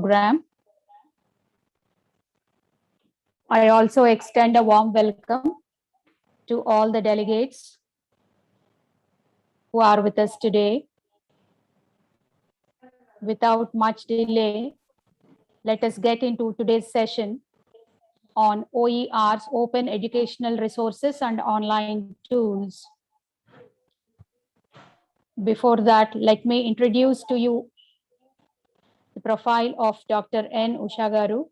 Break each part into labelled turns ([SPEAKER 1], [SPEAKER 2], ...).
[SPEAKER 1] program. I also extend a warm welcome to all the delegates who are with us today. Without much delay, let us get into today's session on OERs, Open Educational Resources and Online Tools. Before that, let me introduce to you the profile of Dr. N. Usha Garu.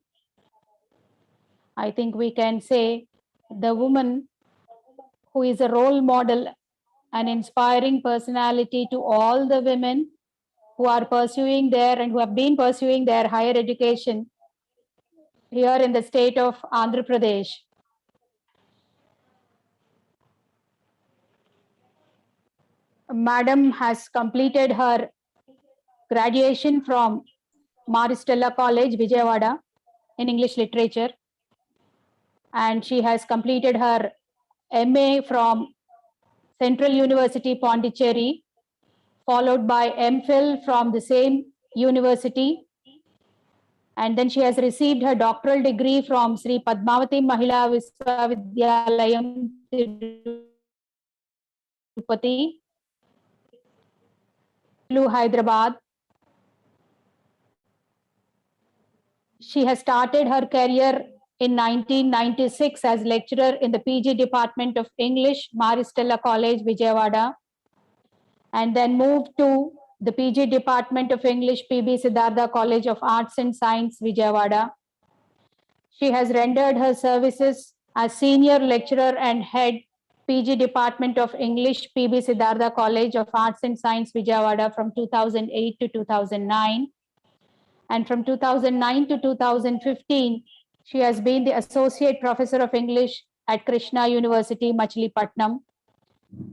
[SPEAKER 1] I think we can say the woman who is a role model, an inspiring personality to all the women who are pursuing their and who have been pursuing their higher education here in the state of Andhra Pradesh. Madam has completed her graduation from Maristella College, Vijayawada, in English Literature, and she has completed her MA from Central University, Pondicherry, followed by MPhil from the same university. And then she has received her doctoral degree from Sri Padmavati Mahila Viswavidyalayam, Tirupati, Hyderabad. She has started her career in 1996 as lecturer in the PG Department of English, Maristella College, Vijayawada, and then moved to the PG Department of English, PB Siddhartha College of Arts and Science, Vijayawada. She has rendered her services as senior lecturer and head PG Department of English, PB Siddhartha College of Arts and Science, Vijayawada from 2008 to 2009. And from 2009 to 2015, she has been the Associate Professor of English at Krishna University, Machilipatnam.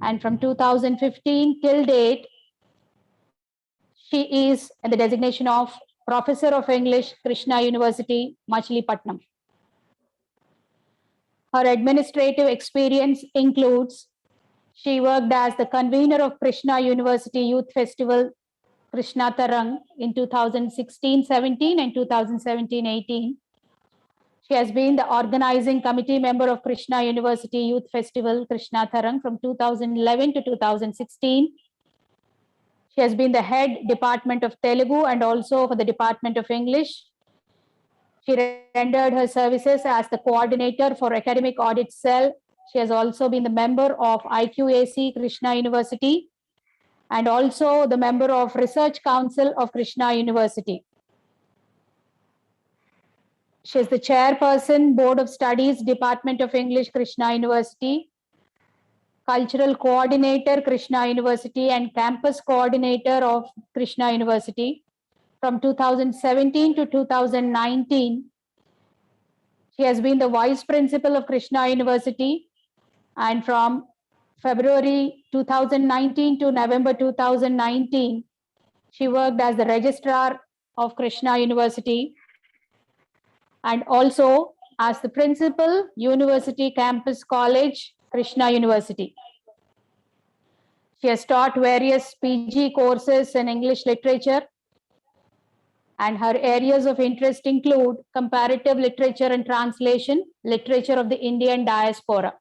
[SPEAKER 1] And from 2015 till date, she is in the designation of Professor of English, Krishna University, Machilipatnam. Her administrative experience includes she worked as the convener of Krishna University Youth Festival, Krishna Tarang, in 2016-17 and 2017-18. She has been the organizing committee member of Krishna University Youth Festival, Krishna Tarang, from 2011 to 2016. She has been the head department of Telugu and also for the Department of English. She rendered her services as the coordinator for academic audit cell. She has also been the member of IQAC, Krishna University, and also the member of Research Council of Krishna University. She is the chairperson, Board of Studies, Department of English, Krishna University, cultural coordinator, Krishna University, and campus coordinator of Krishna University. From 2017 to 2019, she has been the vice principal of Krishna University, and from February 2019 to November 2019, she worked as the registrar of Krishna University and also as the principal, University Campus College, Krishna University. She has taught various PG courses in English literature, and her areas of interest include comparative literature and translation, literature of the Indian diaspora.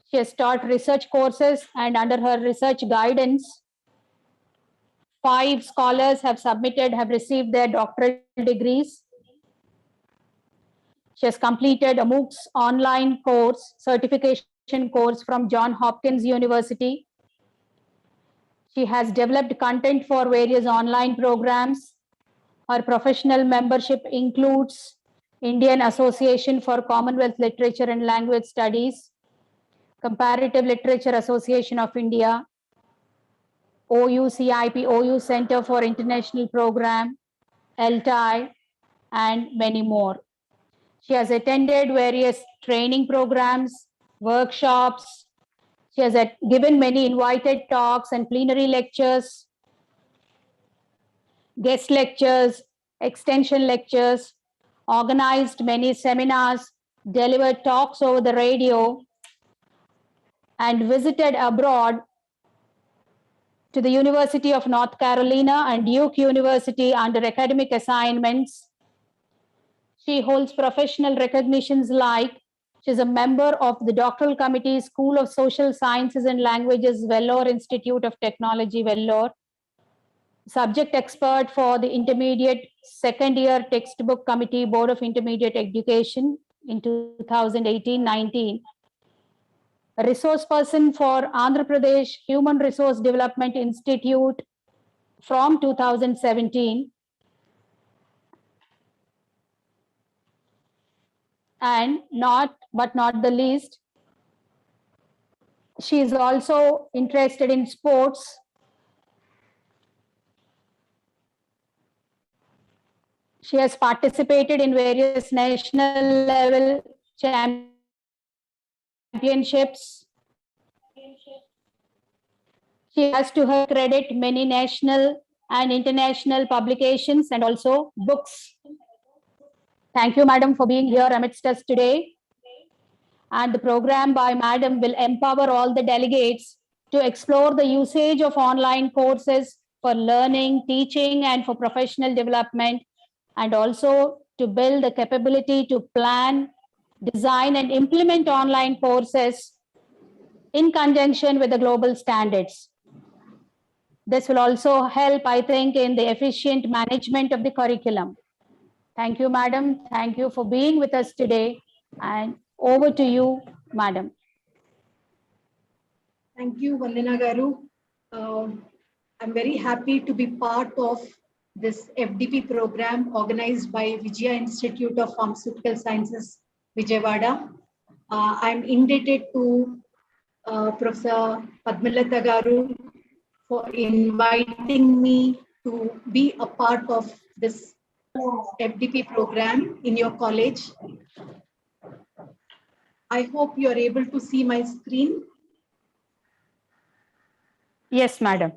[SPEAKER 1] She has taught research courses, and under her research guidance, 5 scholars have received their doctoral degrees. She has completed a MOOCs online course, certification course from Johns Hopkins University. She has developed content for various online programs. Her professional membership includes Indian Association for Commonwealth Literature and Language Studies, Comparative Literature Association of India, OUCIP, OU Center for International Program, LTI, and many more. She has attended various training programs, workshops. She has given many invited talks and plenary lectures, guest lectures, extension lectures, organized many seminars, delivered talks over the radio, and visited abroad to the University of North Carolina and Duke University under academic assignments. She holds professional recognitions like she is a member of the Doctoral Committee, School of Social Sciences and Languages, Vellore Institute of Technology, Vellore. Subject expert for the Intermediate Second Year Textbook Committee, Board of Intermediate Education in 2018-19. A resource person for Andhra Pradesh Human Resource Development Institute from 2017. And not the least, she is also interested in sports. She has participated in various national level championships. She has to her credit many national and international publications and also books. Thank you, Madam, for being here amidst us today. And the program by Madam will empower all the delegates to explore the usage of online courses for learning, teaching, and for professional development, and also to build the capability to plan, design, and implement online courses in conjunction with the global standards. This will also help, I think, in the efficient management of the curriculum. Thank you, Madam. Thank you for being with us today. And over to you, Madam.
[SPEAKER 2] Thank you, Vandana Garu. I'm very happy to be part of this FDP program organized by Vijaya Institute of Pharmaceutical Sciences, Vijayawada. I'm indebted to Professor Padmalata Garu for inviting me to be a part of this FDP program in your college. I hope you are able to see my screen.
[SPEAKER 1] Yes, Madam.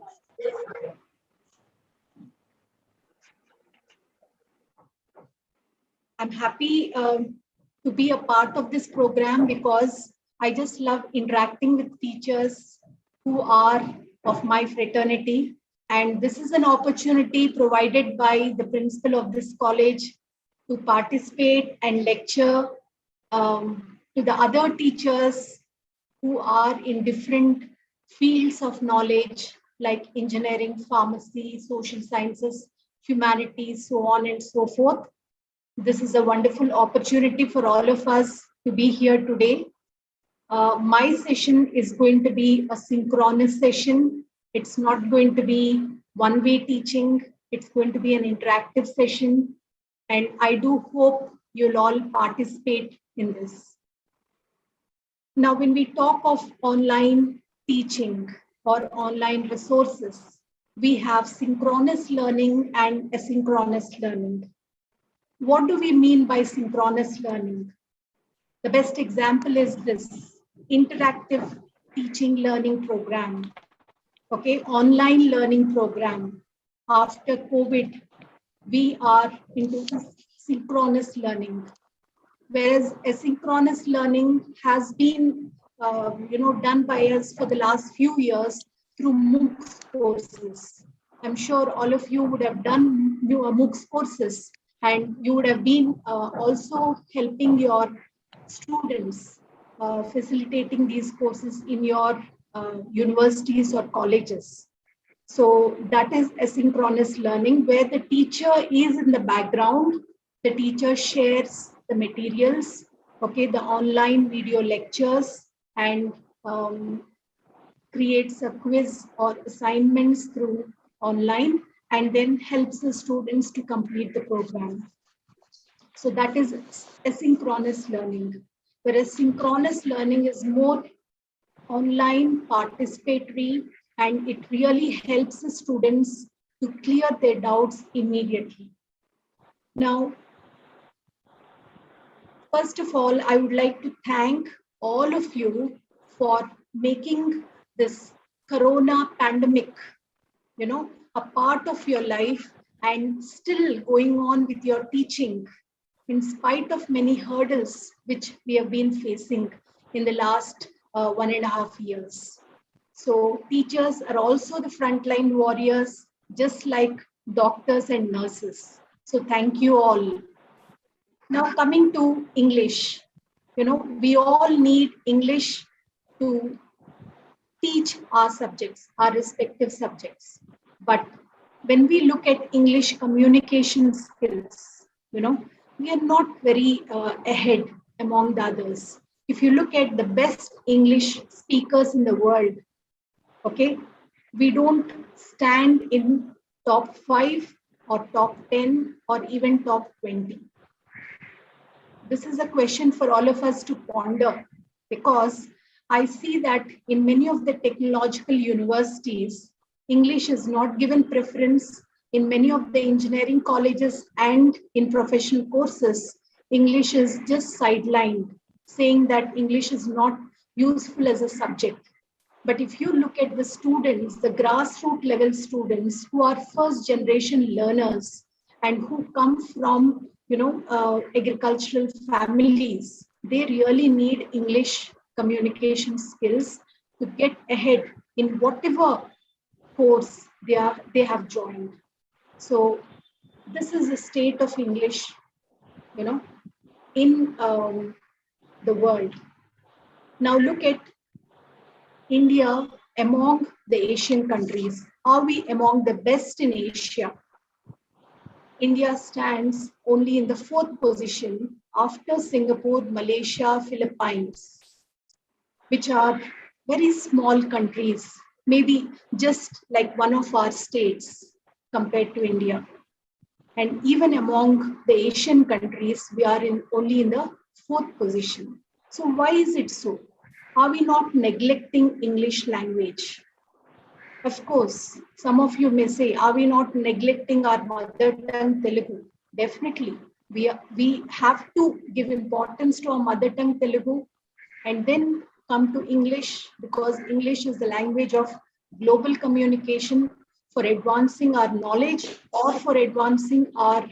[SPEAKER 2] I'm happy to be a part of this program because I just love interacting with teachers who are of my fraternity. And this is an opportunity provided by the principal of this college to participate and lecture to the other teachers who are in different fields of knowledge like engineering, pharmacy, social sciences, humanities, so on and so forth. This is a wonderful opportunity for all of us to be here today. My session is going to be a synchronous session. It's not going to be one-way teaching. It's going to be an interactive session. And I do hope you'll all participate in this. Now, when we talk of online teaching or online resources, we have synchronous learning and asynchronous learning. What do we mean by synchronous learning? The best example is this interactive teaching learning program, okay, online learning program. After COVID, we are into synchronous learning, whereas asynchronous learning has been done by us for the last few years through MOOCs courses. I'm sure all of you would have done MOOCs courses, and you would have been also helping your students facilitating these courses in your universities or colleges. So that is asynchronous learning, where the teacher is in the background. The teacher shares the materials, okay, the online video lectures, and creates a quiz or assignments through online, and then helps the students to complete the program. So that is asynchronous learning, whereas synchronous learning is more online, participatory, and it really helps the students to clear their doubts immediately. Now, first of all, I would like to thank all of you for making this Corona pandemic, a part of your life and still going on with your teaching in spite of many hurdles which we have been facing in the last 1.5 years. So teachers are also the frontline warriors, just like doctors and nurses. So thank you all. Now coming to English, we all need English to teach our subjects, our respective subjects. But when we look at English communication skills, we are not very ahead among the others. If you look at the best English speakers in the world, okay, we don't stand in top 5 or top 10 or even top 20. This is a question for all of us to ponder, because I see that in many of the technological universities, English is not given preference. In many of the engineering colleges and in professional courses, English is just sidelined, saying that English is not useful as a subject. But if you look at the students, the grassroots level students who are first generation learners and who come from agricultural families, they really need English communication skills to get ahead in whatever course they have joined. So this is the state of English, in the world. Now look at India among the Asian countries. Are we among the best in Asia? India stands only in the 4th position after Singapore, Malaysia, Philippines, which are very small countries, maybe just like one of our states compared to India. And even among the Asian countries, we are only in the 4th position. So why is it so? Are we not neglecting English language? Of course, some of you may say, are we not neglecting our mother tongue Telugu? Definitely. We have to give importance to our mother tongue Telugu and then come to English, because English is the language of global communication for advancing our knowledge or for advancing our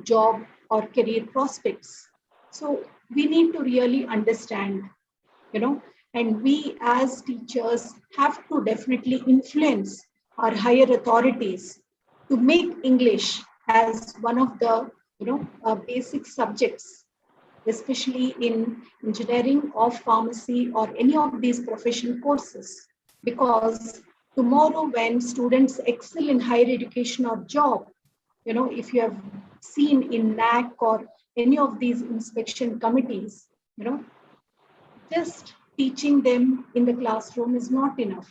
[SPEAKER 2] job or career prospects. So we need to really understand, and we as teachers have to definitely influence our higher authorities to make English as one of the basic subjects, especially in engineering or pharmacy or any of these professional courses. Because tomorrow when students excel in higher education or job, if you have seen in NAC or any of these inspection committees, just teaching them in the classroom is not enough.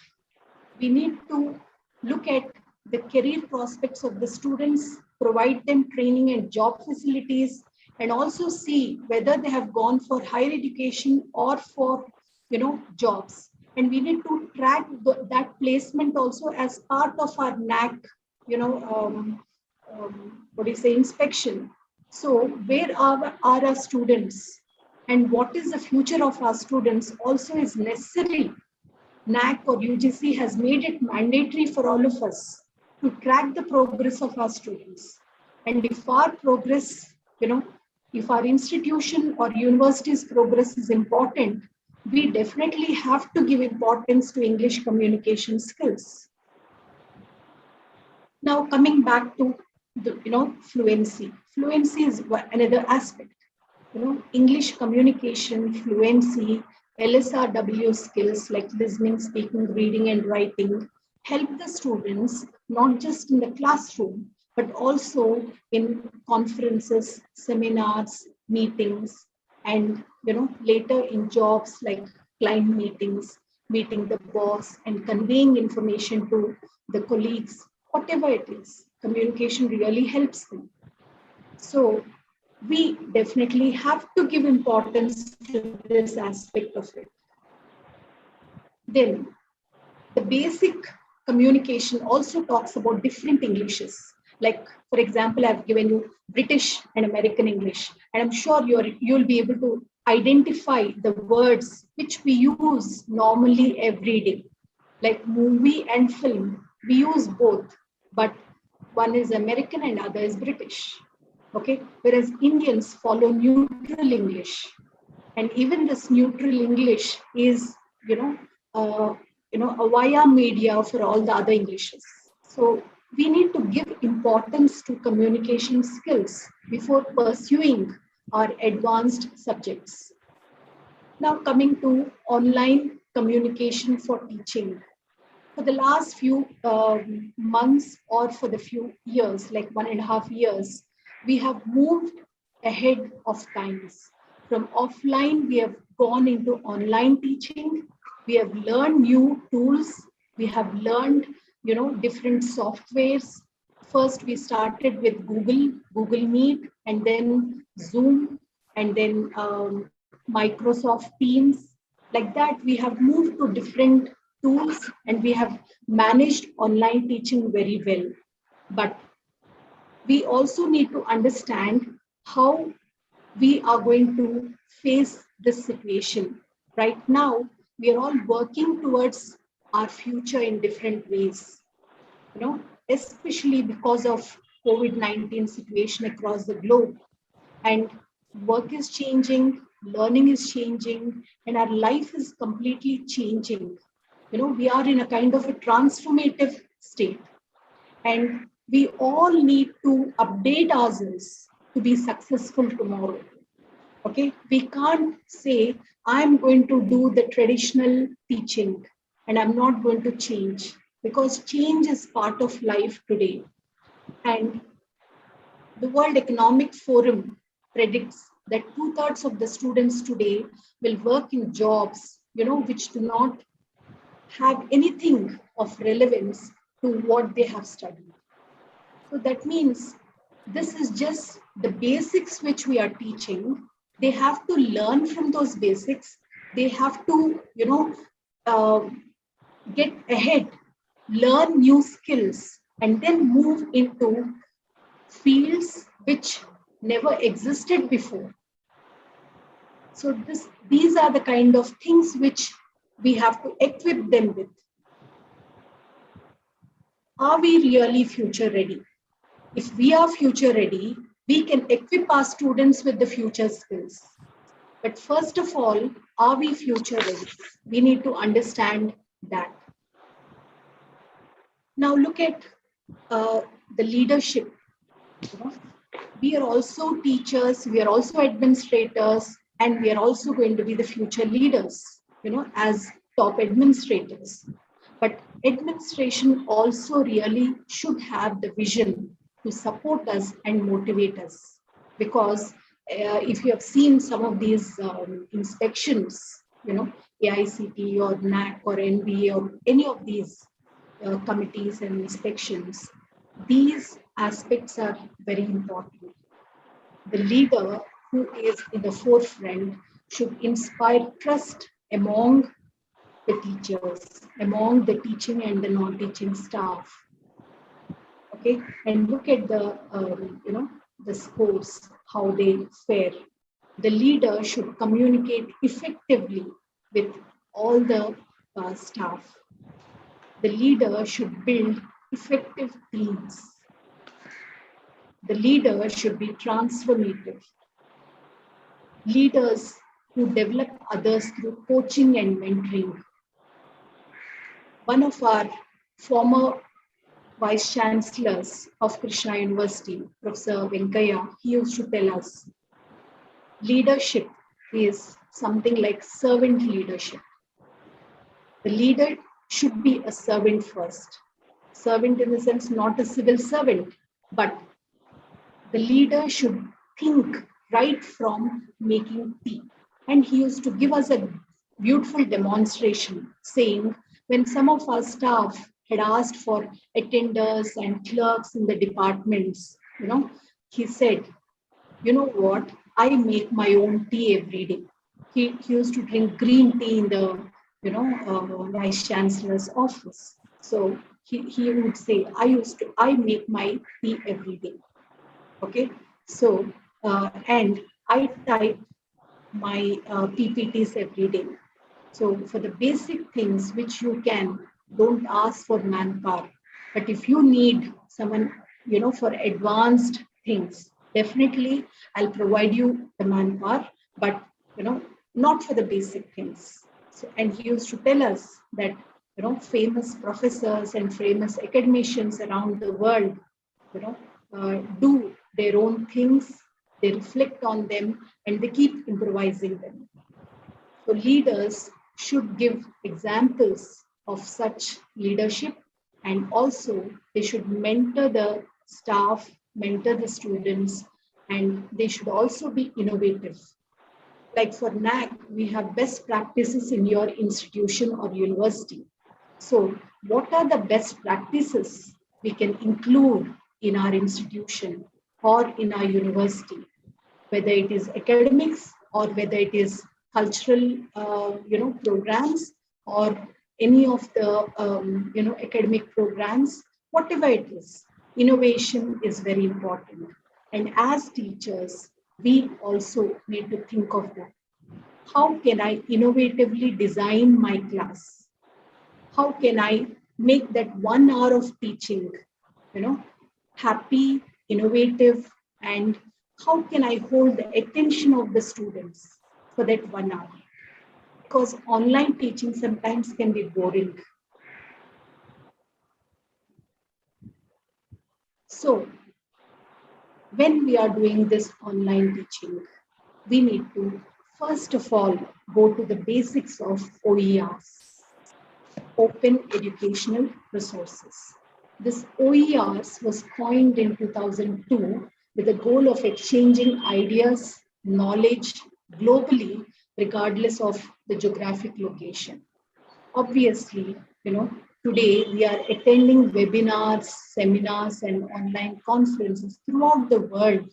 [SPEAKER 2] We need to look at the career prospects of the students, provide them training and job facilities, and also see whether they have gone for higher education or for jobs. And we need to track that placement also as part of our NAC, inspection. So where are our students? And what is the future of our students also is necessary. NAC or UGC has made it mandatory for all of us to track the progress of our students. And if our progress, if our institution or university's progress is important, we definitely have to give importance to English communication skills. Now coming back to the, fluency. Fluency is another aspect. English communication, fluency, LSRW skills like listening, speaking, reading, and writing help the students not just in the classroom, but also in conferences, seminars, meetings, and later in jobs like client meetings, meeting the boss and conveying information to the colleagues, whatever it is. Communication really helps them. So we definitely have to give importance to this aspect of it. Then the basic communication also talks about different Englishes. Like, for example, I've given you British and American English, and I'm sure you'll be able to identify the words which we use normally every day. Like movie and film, we use both, but one is American and other is British. Okay, whereas Indians follow neutral English, and even this neutral English is, a via media for all the other Englishes. So we need to give importance to communication skills before pursuing our advanced subjects. Now coming to online communication for teaching. For the last few months or for the few years, like 1.5 years, we have moved ahead of times. From offline, we have gone into online teaching. We have learned new tools. We have learned, different softwares. First, we started with Google Meet, and then Zoom, and then Microsoft Teams. Like that, we have moved to different tools and we have managed online teaching very well. But we also need to understand how we are going to face this situation. Right now, we are all working towards our future in different ways, especially because of COVID-19 situation across the globe. And work is changing, learning is changing, and our life is completely changing. We are in a kind of a transformative state, and we all need to update ourselves to be successful tomorrow. Okay, we can't say I'm going to do the traditional teaching and I'm not going to change, because change is part of life today. And the World Economic Forum predicts that 2/3 of the students today will work in jobs, which do not have anything of relevance to what they have studied. So that means this is just the basics which we are teaching. They have to learn from those basics. They have to, get ahead, learn new skills, and then move into fields which never existed before. So these are the kind of things which we have to equip them with. Are we really future ready? If we are future ready, we can equip our students with the future skills. But first of all, are we future ready? We need to understand that. Now look at the leadership. We are also teachers, we are also administrators, and we are also going to be the future leaders, as top administrators. But administration also really should have the vision to support us and motivate us. Because if you have seen some of these inspections, AICT or NAC or NBA or any of these committees and inspections, these aspects are very important. The leader who is in the forefront should inspire trust among the teachers, among the teaching and the non-teaching staff. Okay, and look at the the scores, how they fare. The leader should communicate effectively with all the staff. The leader should build effective teams. The leader should be transformative. Leaders who develop others through coaching and mentoring. One of our former vice chancellors of Krishna University, Professor Venkaya, he used to tell us, leadership is something like servant leadership. The leader should be a servant first. Servant in the sense, not a civil servant, but the leader should think right from making tea. And he used to give us a beautiful demonstration, saying, when some of our staff had asked for attenders and clerks in the departments, he said, you know what, I make my own tea every day. He used to drink green tea in the, vice chancellor's office. So he would say, I make my tea every day. Okay, so, and I type my PPTs every day. So for the basic things which you can, don't ask for manpower. But if you need someone, for advanced things, definitely I'll provide you the manpower, but, not for the basic things. So, and he used to tell us that famous professors and famous academicians around the world, do their own things, they reflect on them, and they keep improvising them. So leaders should give examples of such leadership, and also they should mentor the staff, mentor the students, and they should also be innovative. Like for NAC, we have best practices in your institution or university. So what are the best practices we can include in our institution or in our university, whether it is academics or whether it is cultural, programs, or any of the, academic programs, whatever it is, innovation is very important. And as teachers, we also need to think of that. How can I innovatively design my class? How can I make that 1 hour of teaching, happy, innovative, and how can I hold the attention of the students for that 1 hour? Because online teaching sometimes can be boring. So when we are doing this online teaching, we need to first of all go to the basics of OERs, Open Educational Resources. This OERs was coined in 2002 with the goal of exchanging ideas, knowledge globally, regardless of the geographic location. Obviously, today we are attending webinars, seminars, and online conferences throughout the world,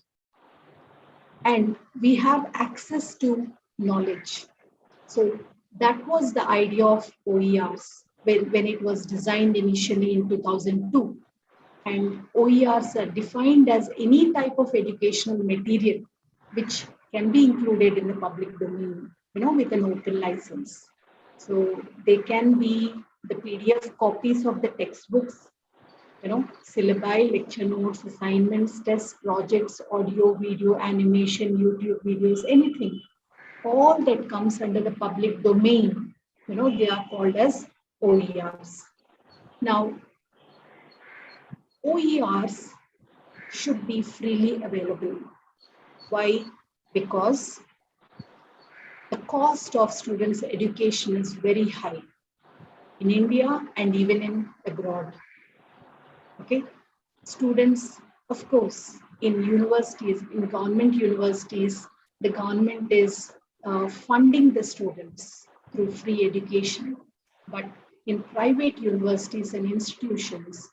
[SPEAKER 2] and we have access to knowledge. So that was the idea of OERs when it was designed initially in 2002. And OERs are defined as any type of educational material which can be included in the public domain, with an open license. So they can be the PDF copies of the textbooks, syllabi, lecture notes, assignments, tests, projects, audio, video, animation, YouTube videos, anything. All that comes under the public domain, they are called as OERs. Now, OERs should be freely available. Why? Because the cost of students' education is very high in India and even in abroad. Okay, students, of course, in universities, in government universities, the government is funding the students through free education. But in private universities and institutions,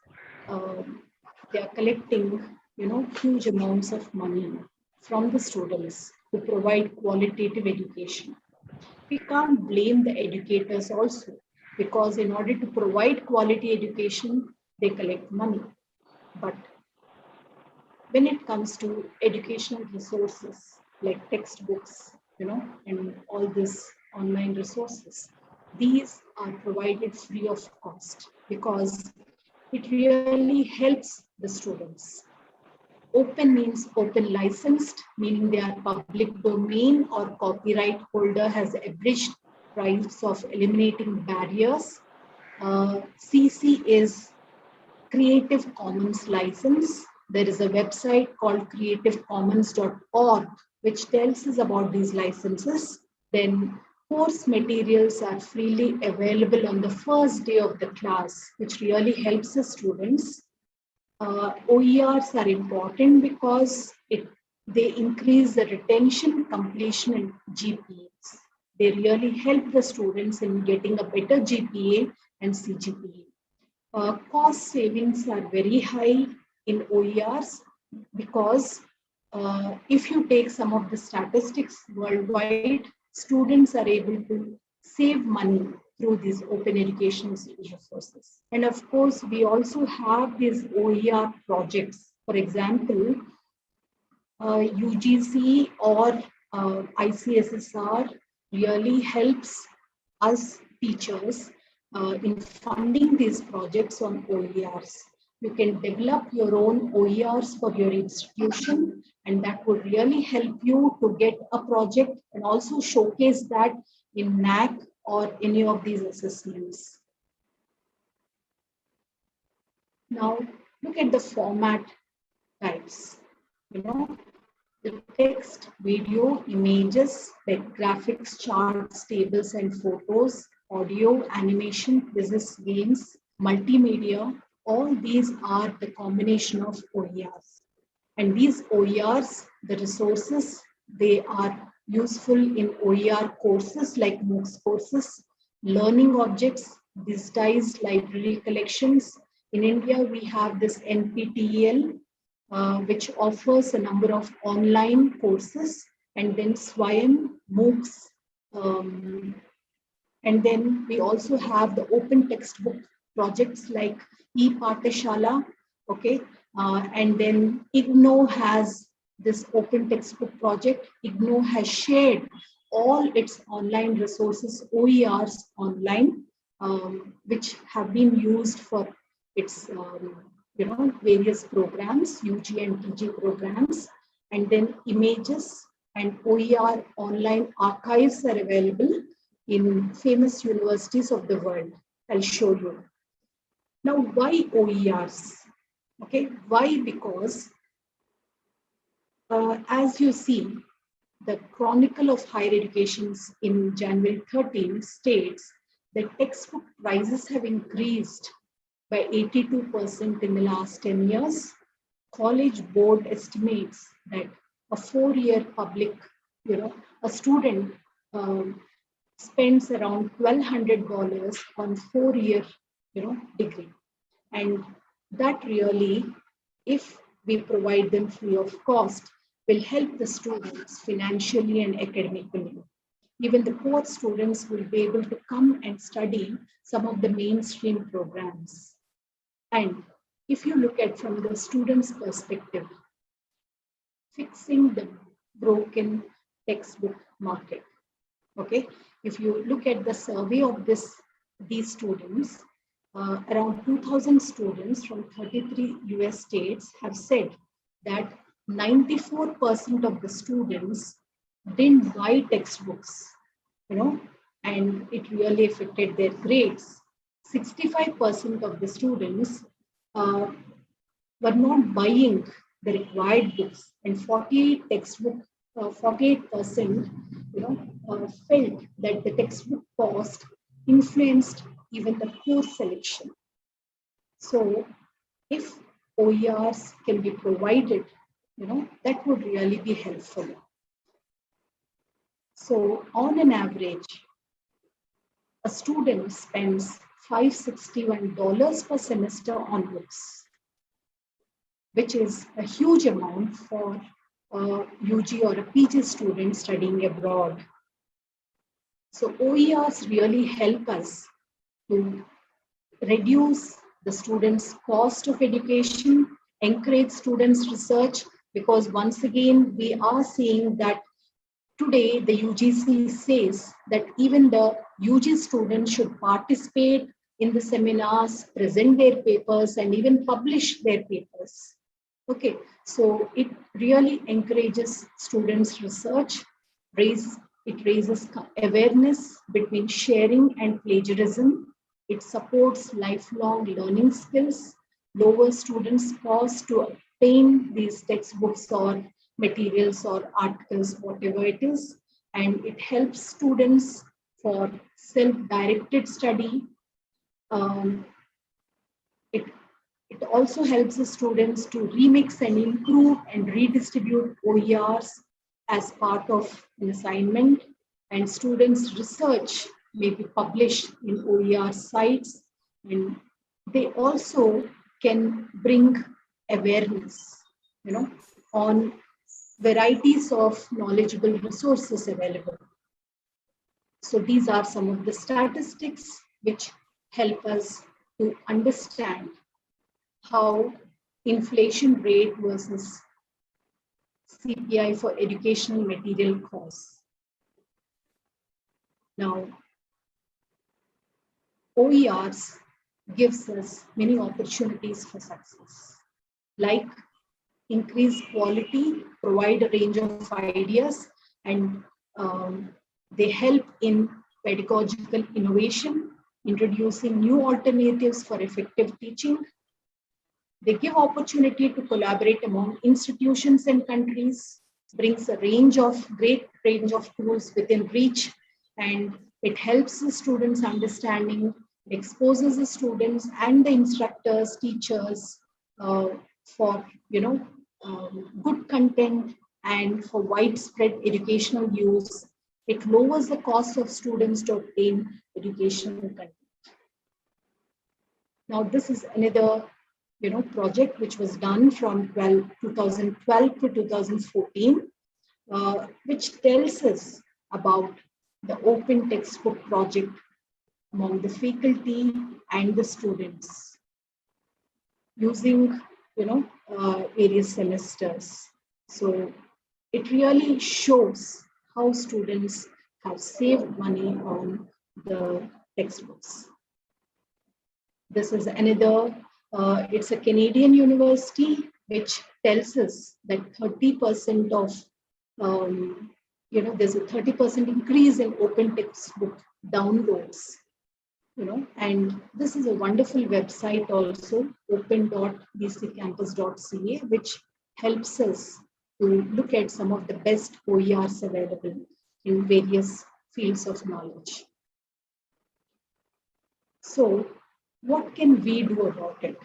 [SPEAKER 2] they are collecting, huge amounts of money from the students to provide qualitative education. We can't blame the educators also, because in order to provide quality education, they collect money. But when it comes to educational resources like textbooks, and all this online resources, these are provided free of cost because it really helps the students. Open means open licensed, meaning they are public domain or copyright holder has abridged rights of eliminating barriers. CC is Creative Commons license. There is a website called creativecommons.org, which tells us about these licenses. Then course materials are freely available on the first day of the class, which really helps the students. OERs are important because they increase the retention, completion, and GPAs. They really help the students in getting a better GPA and CGPA. Cost savings are very high in OERs because if you take some of the statistics worldwide, students are able to save money through these open education resources. And of course, we also have these OER projects. For example, UGC or ICSSR really helps us teachers in funding these projects on OERs. You can develop your own OERs for your institution, and that would really help you to get a project and also showcase that in NAC or any of these assessments. Now, look at the format types. The text, video, images, like graphics, charts, tables, and photos, audio, animation, quizzes, games, multimedia, all these are the combination of OERs. And these OERs, the resources, they are useful in OER courses like MOOCs courses, learning objects, digitized library collections. In India, we have this NPTEL, which offers a number of online courses, and then Swayam, MOOCs, and then we also have the open textbook projects like ePathshala, okay? And then IGNO has this open textbook project. IGNO has shared all its online resources, OERs online, which have been used for its various programs, UG and PG programs. And then images and OER online archives are available in famous universities of the world. I'll show you. Now, why OERs? Okay, why? Because as you see, the Chronicle of Higher Education in January 13 states that textbook prices have increased by 82% in the last 10 years. College board estimates that a 4-year public, a student spends around $1,200 on 4-year, degree. And that really, if we provide them free of cost, will help the students financially and academically. Even the poor students will be able to come and study some of the mainstream programs. And if you look at from the student's perspective, fixing the broken textbook market. Okay, if you look at the survey of these students, around 2,000 students from 33 US states have said that 94% of the students didn't buy textbooks, and it really affected their grades. 65% of the students were not buying the required books, and 48% felt that the textbook cost influenced even the course selection. So if OERs can be provided, that would really be helpful. So on an average, a student spends $561 per semester on books, which is a huge amount for a UG or a PG student studying abroad. So OERs really help us to reduce the students' cost of education, encourage students' research, because once again, we are seeing that today the UGC says that even the UG students should participate in the seminars, present their papers, and even publish their papers. Okay, so it really encourages students' research, it raises awareness between sharing and plagiarism. It supports lifelong learning skills, lowers students' cost to obtain these textbooks or materials or articles, whatever it is, and it helps students for self-directed study. It also helps the students to remix and improve and redistribute OERs as part of an assignment, and students' research may be published in OER sites, and they also can bring awareness, on varieties of knowledgeable resources available. So these are some of the statistics which help us to understand how inflation rate versus CPI for educational material costs. Now, OERs gives us many opportunities for success, like increase quality, provide a range of ideas, and they help in pedagogical innovation, introducing new alternatives for effective teaching. They give opportunity to collaborate among institutions and countries, brings a great range of tools within reach, and it helps the students understanding, exposes the students and the instructors, teachers for good content and for widespread educational use. It lowers the cost of students to obtain educational content. Now, this is another project which was done from 2012 to 2014, which tells us about the open textbook project among the faculty and the students using various semesters. So it really shows how students have saved money on the textbooks. This is another, it's a Canadian university, which tells us that 30% of, there's a 30% increase in open textbook downloads, and this is a wonderful website also, open.bccampus.ca, which helps us to look at some of the best OERs available in various fields of knowledge. So, what can we do about it?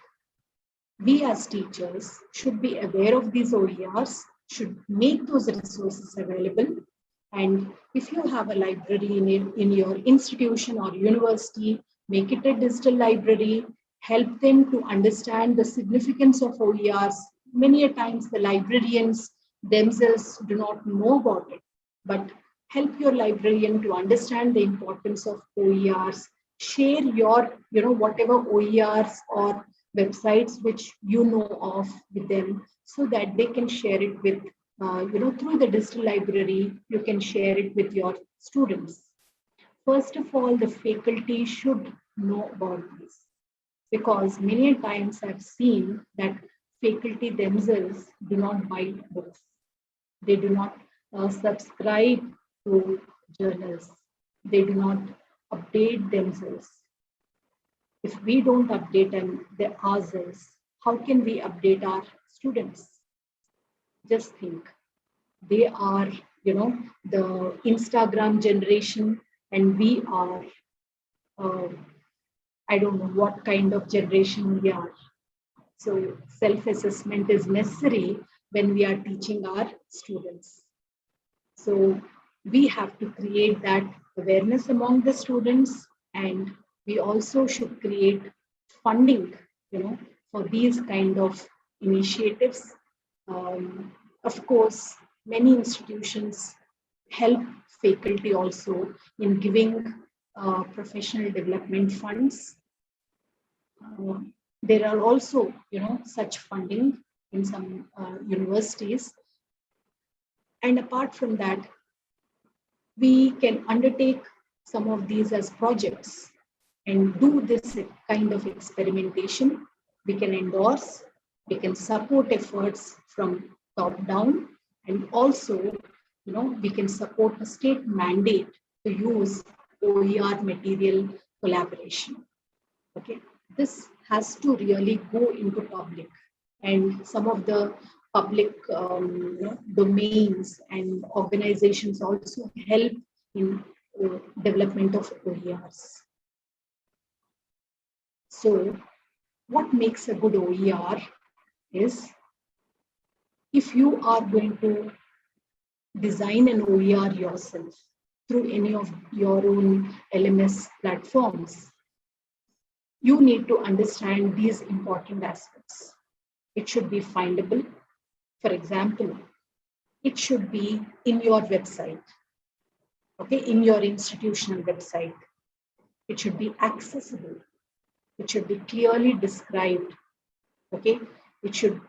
[SPEAKER 2] We as teachers should be aware of these OERs, should make those resources available. And if you have a library in your institution or university, make it a digital library, help them to understand the significance of OERs. Many a times the librarians themselves do not know about it, but help your librarian to understand the importance of OERs. Share your, whatever OERs or websites which you know of with them, so that they can share it with, through the digital library, you can share it with your students. First of all, the faculty should know about this, because many times I've seen that faculty themselves do not buy books. They do not subscribe to journals. They do not update themselves. If we don't update ourselves, how can we update our students? Just think, they are, the Instagram generation, and we are, I don't know what kind of generation we are. So self-assessment is necessary when we are teaching our students. So we have to create that awareness among the students, and we also should create funding, for these kind of initiatives. Of course, many institutions help faculty also in giving professional development funds. There are also, such funding in some universities. And apart from that, we can undertake some of these as projects and do this kind of experimentation. We can endorse, we can support efforts from top down, and also, we can support a state mandate to use OER material collaboration. Okay, this has to really go into public, and some of the public domains and organizations also help in development of OERs. So what makes a good OER is, if you are going to design an OER yourself through any of your own LMS platforms, you need to understand these important aspects. It should be findable. For example, it should be in your website, okay, in your institutional website. It should be accessible. It should be clearly described, okay. It should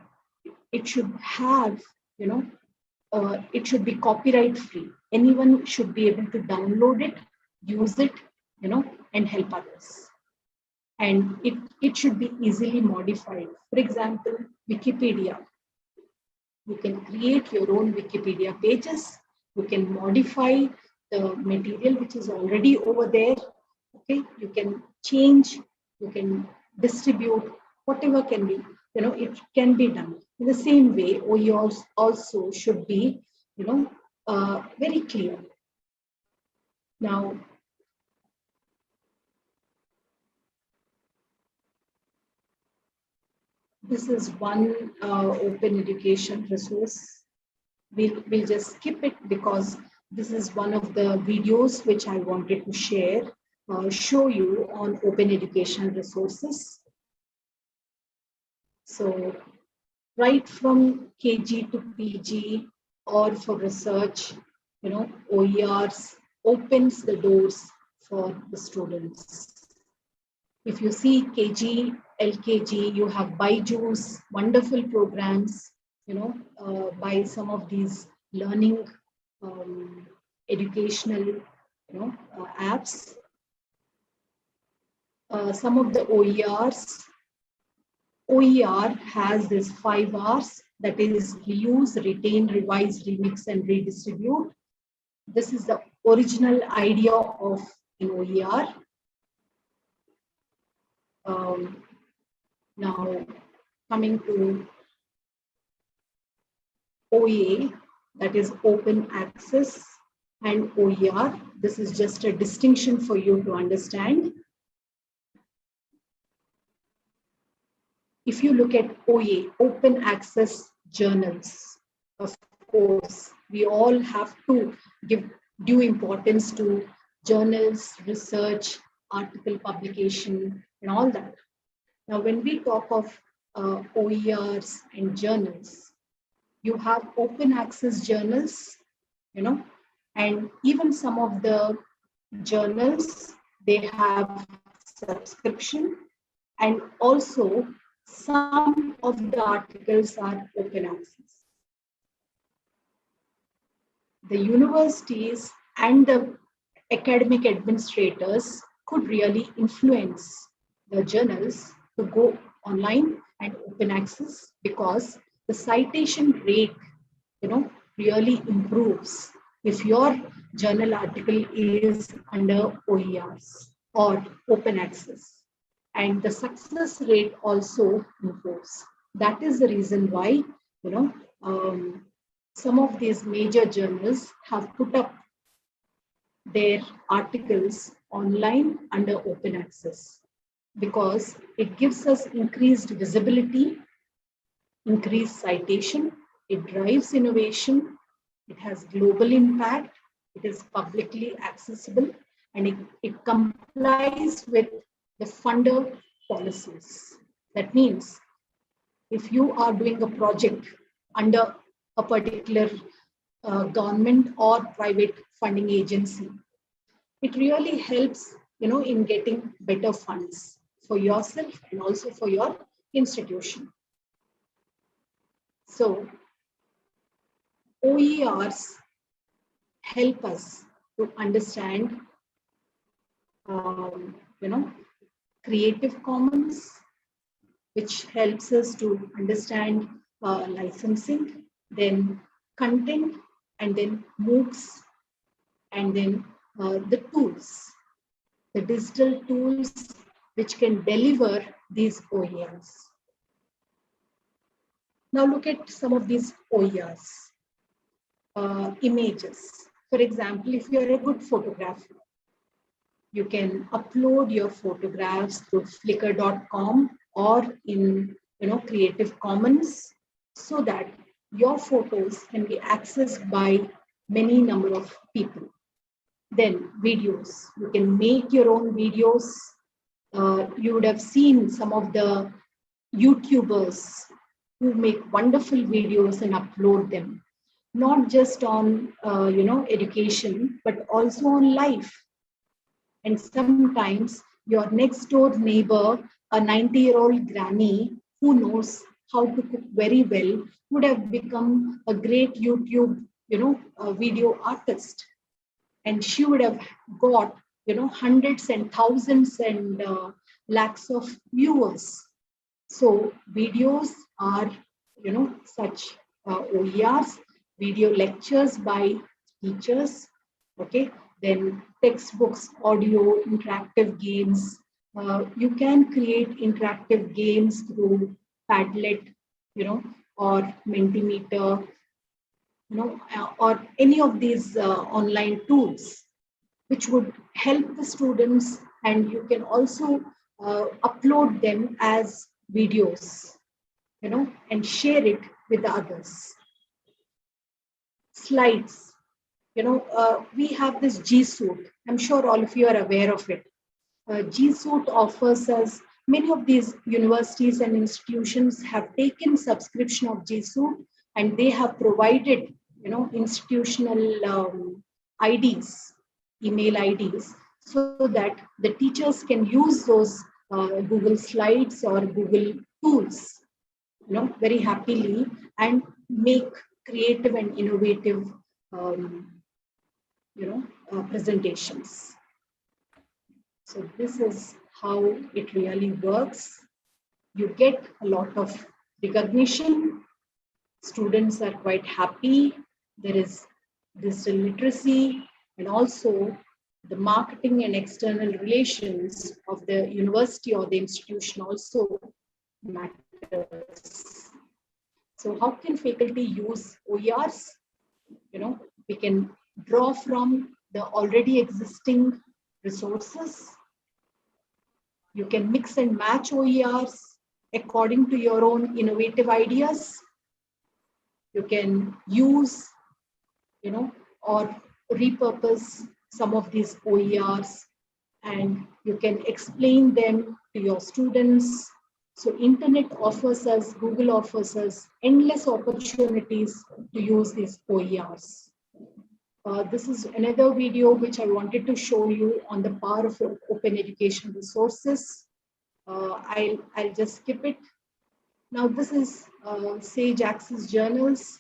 [SPEAKER 2] have, it should be copyright free. Anyone should be able to download it, use it, and help others. And it should be easily modified. For example, Wikipedia. You can create your own Wikipedia pages. You can modify the material which is already over there. Okay, you can change, you can distribute, whatever can be. it can be done. In the same way, OERs also should be, very clear. Now, this is one open education resource. We'll just skip it because this is one of the videos which I wanted to share, show you on open education resources. So right from KG to PG or for research, OERs opens the doors for the students. If you see KG, LKG, you have Byju's, wonderful programs, by some of these learning educational, apps. Some of the OERs, OER has this 5 Rs, that is reuse, retain, revise, remix, and redistribute. This is the original idea of an OER. Now, coming to OA, that is open access, and OER. This is just a distinction for you to understand. If you look at OA, open access journals, of course, we all have to give due importance to journals, research, article publication, and all that. Now, when we talk of OERs and journals, you have open access journals, and even some of the journals, they have subscription, and also some of the articles are open access. The universities and the academic administrators could really influence the journals to go online and open access, because the citation rate, really improves if your journal article is under OERs or open access, and the success rate also improves. That is the reason why, some of these major journals have put up their articles online under open access, because it gives us increased visibility, increased citation, it drives innovation, it has global impact, it is publicly accessible, and it complies with the funder policies. That means if you are doing a project under a particular government or private funding agency, it really helps, in getting better funds for yourself and also for your institution. So OERs help us to understand, Creative Commons, which helps us to understand licensing, then content, and then MOOCs, and then the tools, the digital tools which can deliver these OERs. Now look at some of these OERs. Images. For example, if you're a good photographer, you can upload your photographs to flickr.com or in Creative Commons, so that your photos can be accessed by many number of people. Then videos. You can make your own videos. You would have seen some of the YouTubers who make wonderful videos and upload them, not just on education, but also on life. And sometimes your next door neighbor, a 90-year-old granny who knows how to cook very well, would have become a great YouTube video artist, and she would have got hundreds and thousands and lakhs of viewers. So videos are such OERs, video lectures by teachers, okay, then textbooks, audio, interactive games. You can create interactive games through Padlet, or Mentimeter, or any of these online tools, which would help the students, and you can also upload them as videos, and share it with the others. Slides, we have this G Suite. I'm sure all of you are aware of it. G Suite offers us, many of these universities and institutions have taken subscription of G Suite, and they have provided, institutional IDs, email IDs, so that the teachers can use those Google Slides or Google tools, very happily, and make creative and innovative, presentations. So this is how it really works. You get a lot of recognition. Students are quite happy. There is digital literacy, and also the marketing and external relations of the university or the institution also matters. So how can faculty use OERs? We can draw from the already existing resources. You can mix and match OERs according to your own innovative ideas. You can use, or repurpose some of these OERs, and you can explain them to your students. So internet offers us, Google offers us endless opportunities to use these OERs. This is another video which I wanted to show you on the power of open education resources. I'll just skip it. Now this is Sage Access Journals,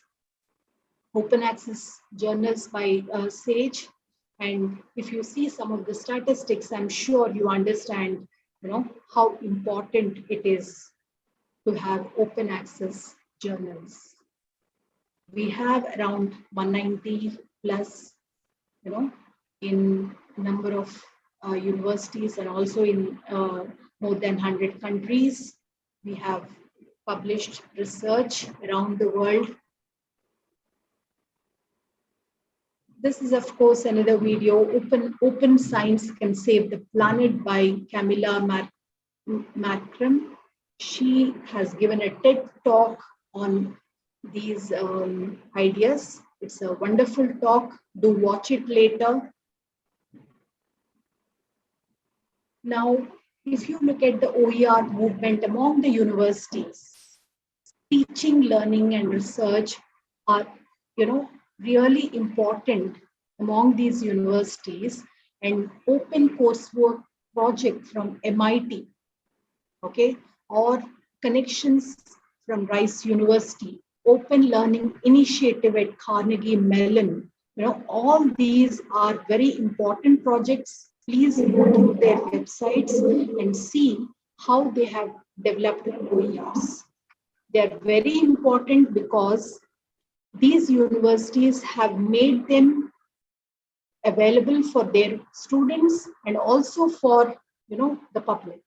[SPEAKER 2] open access journals by Sage. And if you see some of the statistics, I'm sure you understand, how important it is to have open access journals. We have around 190 plus, in number of universities, and also in more than 100 countries. We have published research around the world. This is, of course, another video, Open Science Can Save the Planet by Camilla Markram. She has given a TED talk on these ideas. It's a wonderful talk. Do watch it later. Now, if you look at the OER movement among the universities, teaching, learning, and research are, really important among these universities. And open coursework project from MIT, okay, or connections from Rice University, open learning initiative at Carnegie Mellon, all these are very important projects. Please go to their websites and see how they have developed OERs. They are very important because these universities have made them available for their students and also for, the public.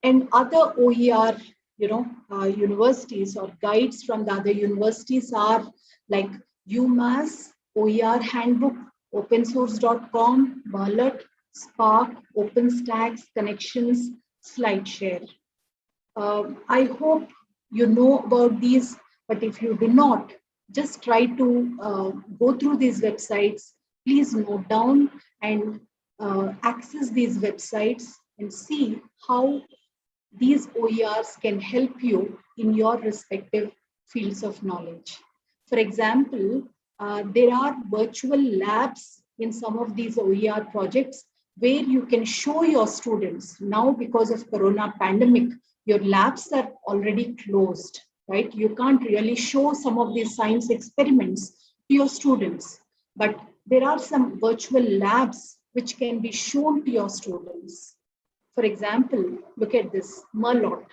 [SPEAKER 2] And other OER, universities or guides from the other universities are like UMass, OER Handbook, opensource.com, Merlot, Spark, OpenStax, Connections, SlideShare. I hope you know about these, but if you do not, just try to go through these websites. Please note down and access these websites and see how these OERs can help you in your respective fields of knowledge. For example, there are virtual labs in some of these OER projects where you can show your students. Now, because of Corona pandemic, your labs are already closed, right? You can't really show some of these science experiments to your students, but there are some virtual labs which can be shown to your students. For example, look at this, Merlot,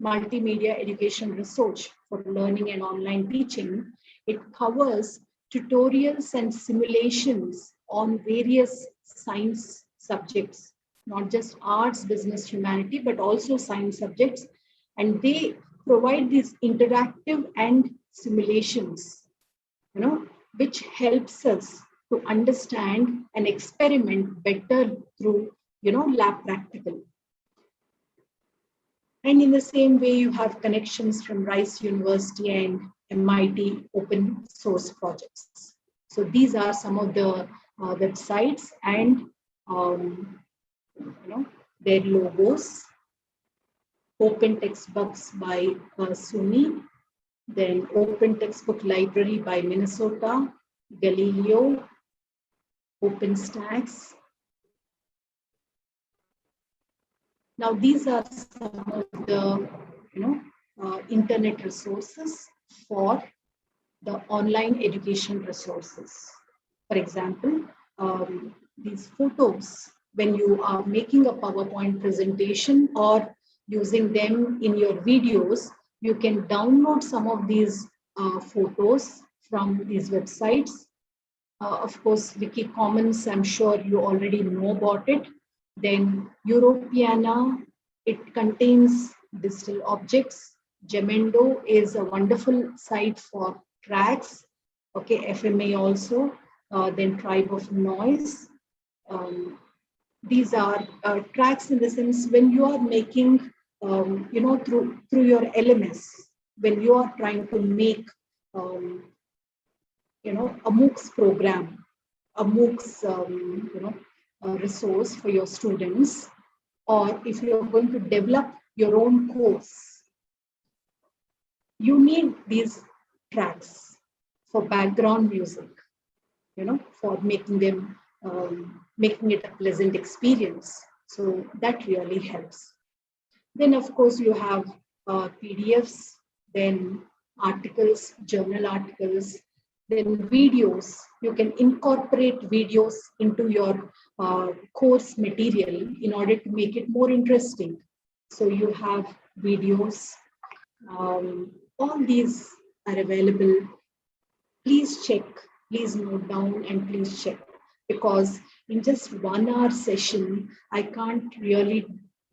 [SPEAKER 2] Multimedia Education Research for Learning and Online Teaching. It covers tutorials and simulations on various science subjects, not just arts, business, humanity, but also science subjects. and they provide these interactive and simulations, which helps us to understand and experiment better through, lab practical. And in the same way, you have connections from Rice University and MIT open source projects. So these are some of the websites and their logos. Open Textbooks by SUNY, then Open Textbook Library by Minnesota, Galileo, OpenStax. Now these are some of the internet resources for the online education resources. For example, these photos, when you are making a PowerPoint presentation or using them in your videos, you can download some of these photos from these websites. Of course, Wiki Commons, I'm sure you already know about it. Then Europeana, it contains digital objects. Gemendo is a wonderful site for tracks. Okay, FMA also. Then Tribe of Noise. These are tracks in the sense when you are making, through your LMS, when you are trying to make, a MOOCs program, a MOOCs, a resource for your students, or if you're going to develop your own course, you need these tracks for background music, for making them, making it a pleasant experience. So that really helps. Then, of course, you have PDFs, then articles, journal articles, then videos. You can incorporate videos into your course material in order to make it more interesting. So you have videos. All these are available. Please check, please note down, and please check, because in just 1 hour session, I can't really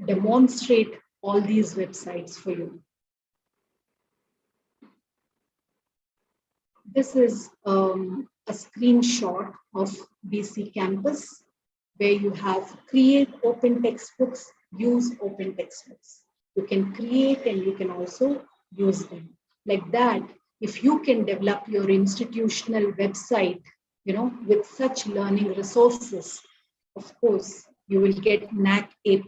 [SPEAKER 2] demonstrate all these websites for you. This is a screenshot of BC campus, where you have create open textbooks, use open textbooks. You can create and you can also use them. Like that, if you can develop your institutional website, with such learning resources, of course, you will get NAC A+.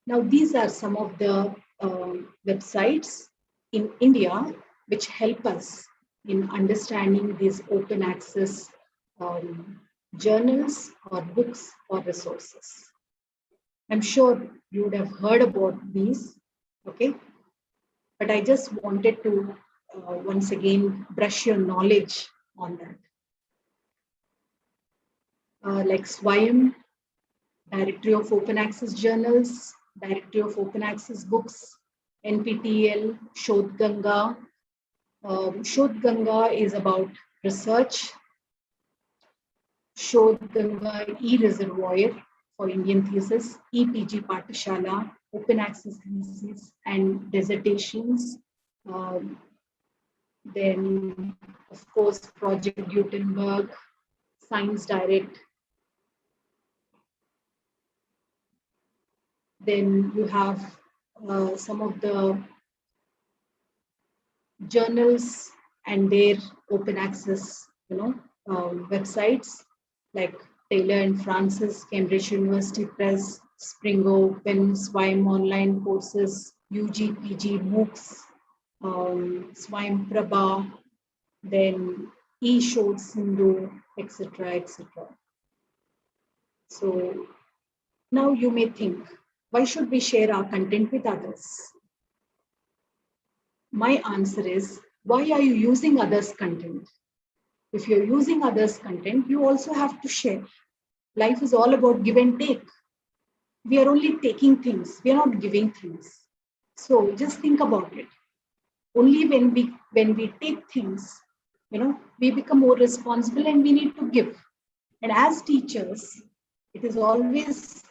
[SPEAKER 2] Now, these are some of the websites in India which help us in understanding these open access journals or books or resources. I'm sure you would have heard about these, okay? But I just wanted to once again brush your knowledge on that. Like SWAYAM, Directory of Open Access Journals, Directory of Open Access Books, NPTEL, Shodhganga. Shodhganga is about research. Shodhganga e-reservoir for Indian thesis, EPG Pathshala, Open Access Thesis and Dissertations. Then, of course, Project Gutenberg, Science Direct. Then you have some of the journals and their open access, websites like Taylor and Francis, Cambridge University Press, Spring Open, SWAYAM Online Courses, UG, PG, MOOCs, SWAYAM Prabha, then eShod Sindhu, etc., etc. So now you may think, why should we share our content with others? My answer is, why are you using others' content? If you're using others' content, you also have to share. Life is all about give and take. We are only taking things, we are not giving things. So just think about it. Only when we take things, we become more responsible and we need to give. And as teachers, it is always,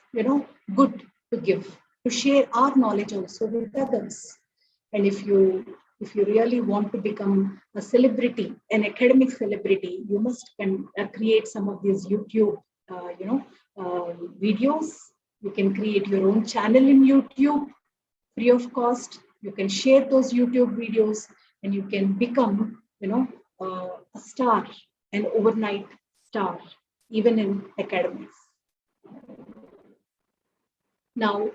[SPEAKER 2] good to give, to share our knowledge also with others. And if you really want to become a celebrity, an academic celebrity, you must create some of these YouTube, videos. You can create your own channel in YouTube free of cost. You can share those YouTube videos, and you can become, a star, an overnight star, even in academics. Now,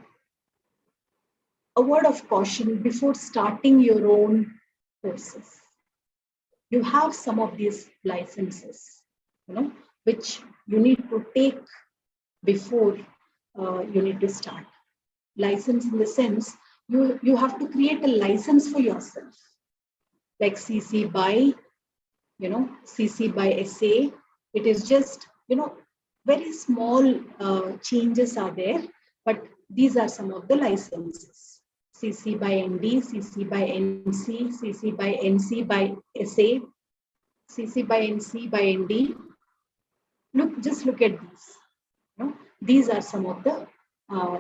[SPEAKER 2] a word of caution before starting your own courses. You have some of these licenses, which you need to take before you need to start. License in the sense, you have to create a license for yourself, like CC by SA. It is just, very small changes are there, but these are some of the licenses. CC by ND, CC by NC, CC by NC by SA, CC by NC by ND. Just look at these. These are some of the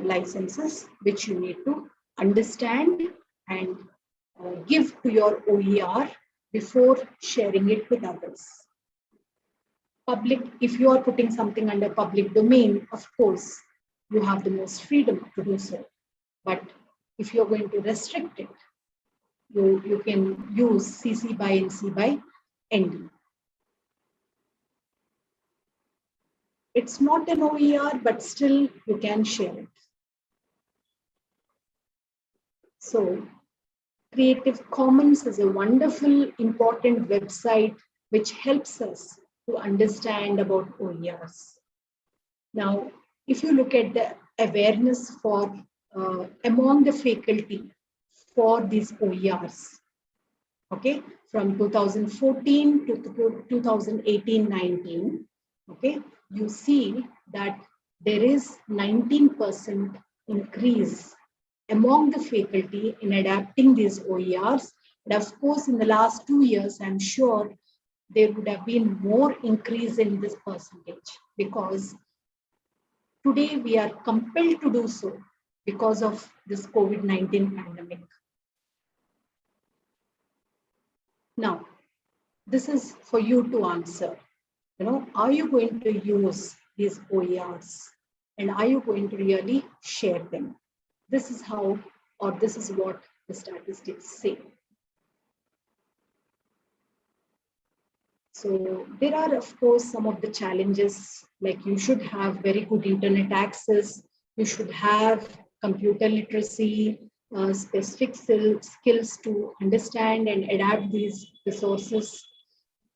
[SPEAKER 2] licenses which you need to understand and give to your OER before sharing it with others. Public, if you are putting something under public domain, of course, you have the most freedom to do so. But if you're going to restrict it, you can use CC by NC by ND. It's not an OER, but still you can share it. So Creative Commons is a wonderful, important website which helps us to understand about OERs. Now, if you look at the awareness for among the faculty for these OERs, okay, from 2014 to 2018-19, okay, you see that there is 19% increase among the faculty in adapting these OERs. And of course, in the last 2 years, I'm sure there would have been more increase in this percentage, because today we are compelled to do so because of this COVID-19 pandemic. Now, this is for you to answer. Are you going to use these OERs, and are you going to really share them? This is how, or this is what the statistics say. So there are, of course, some of the challenges, like you should have very good internet access, you should have computer literacy, specific skills to understand and adapt these resources.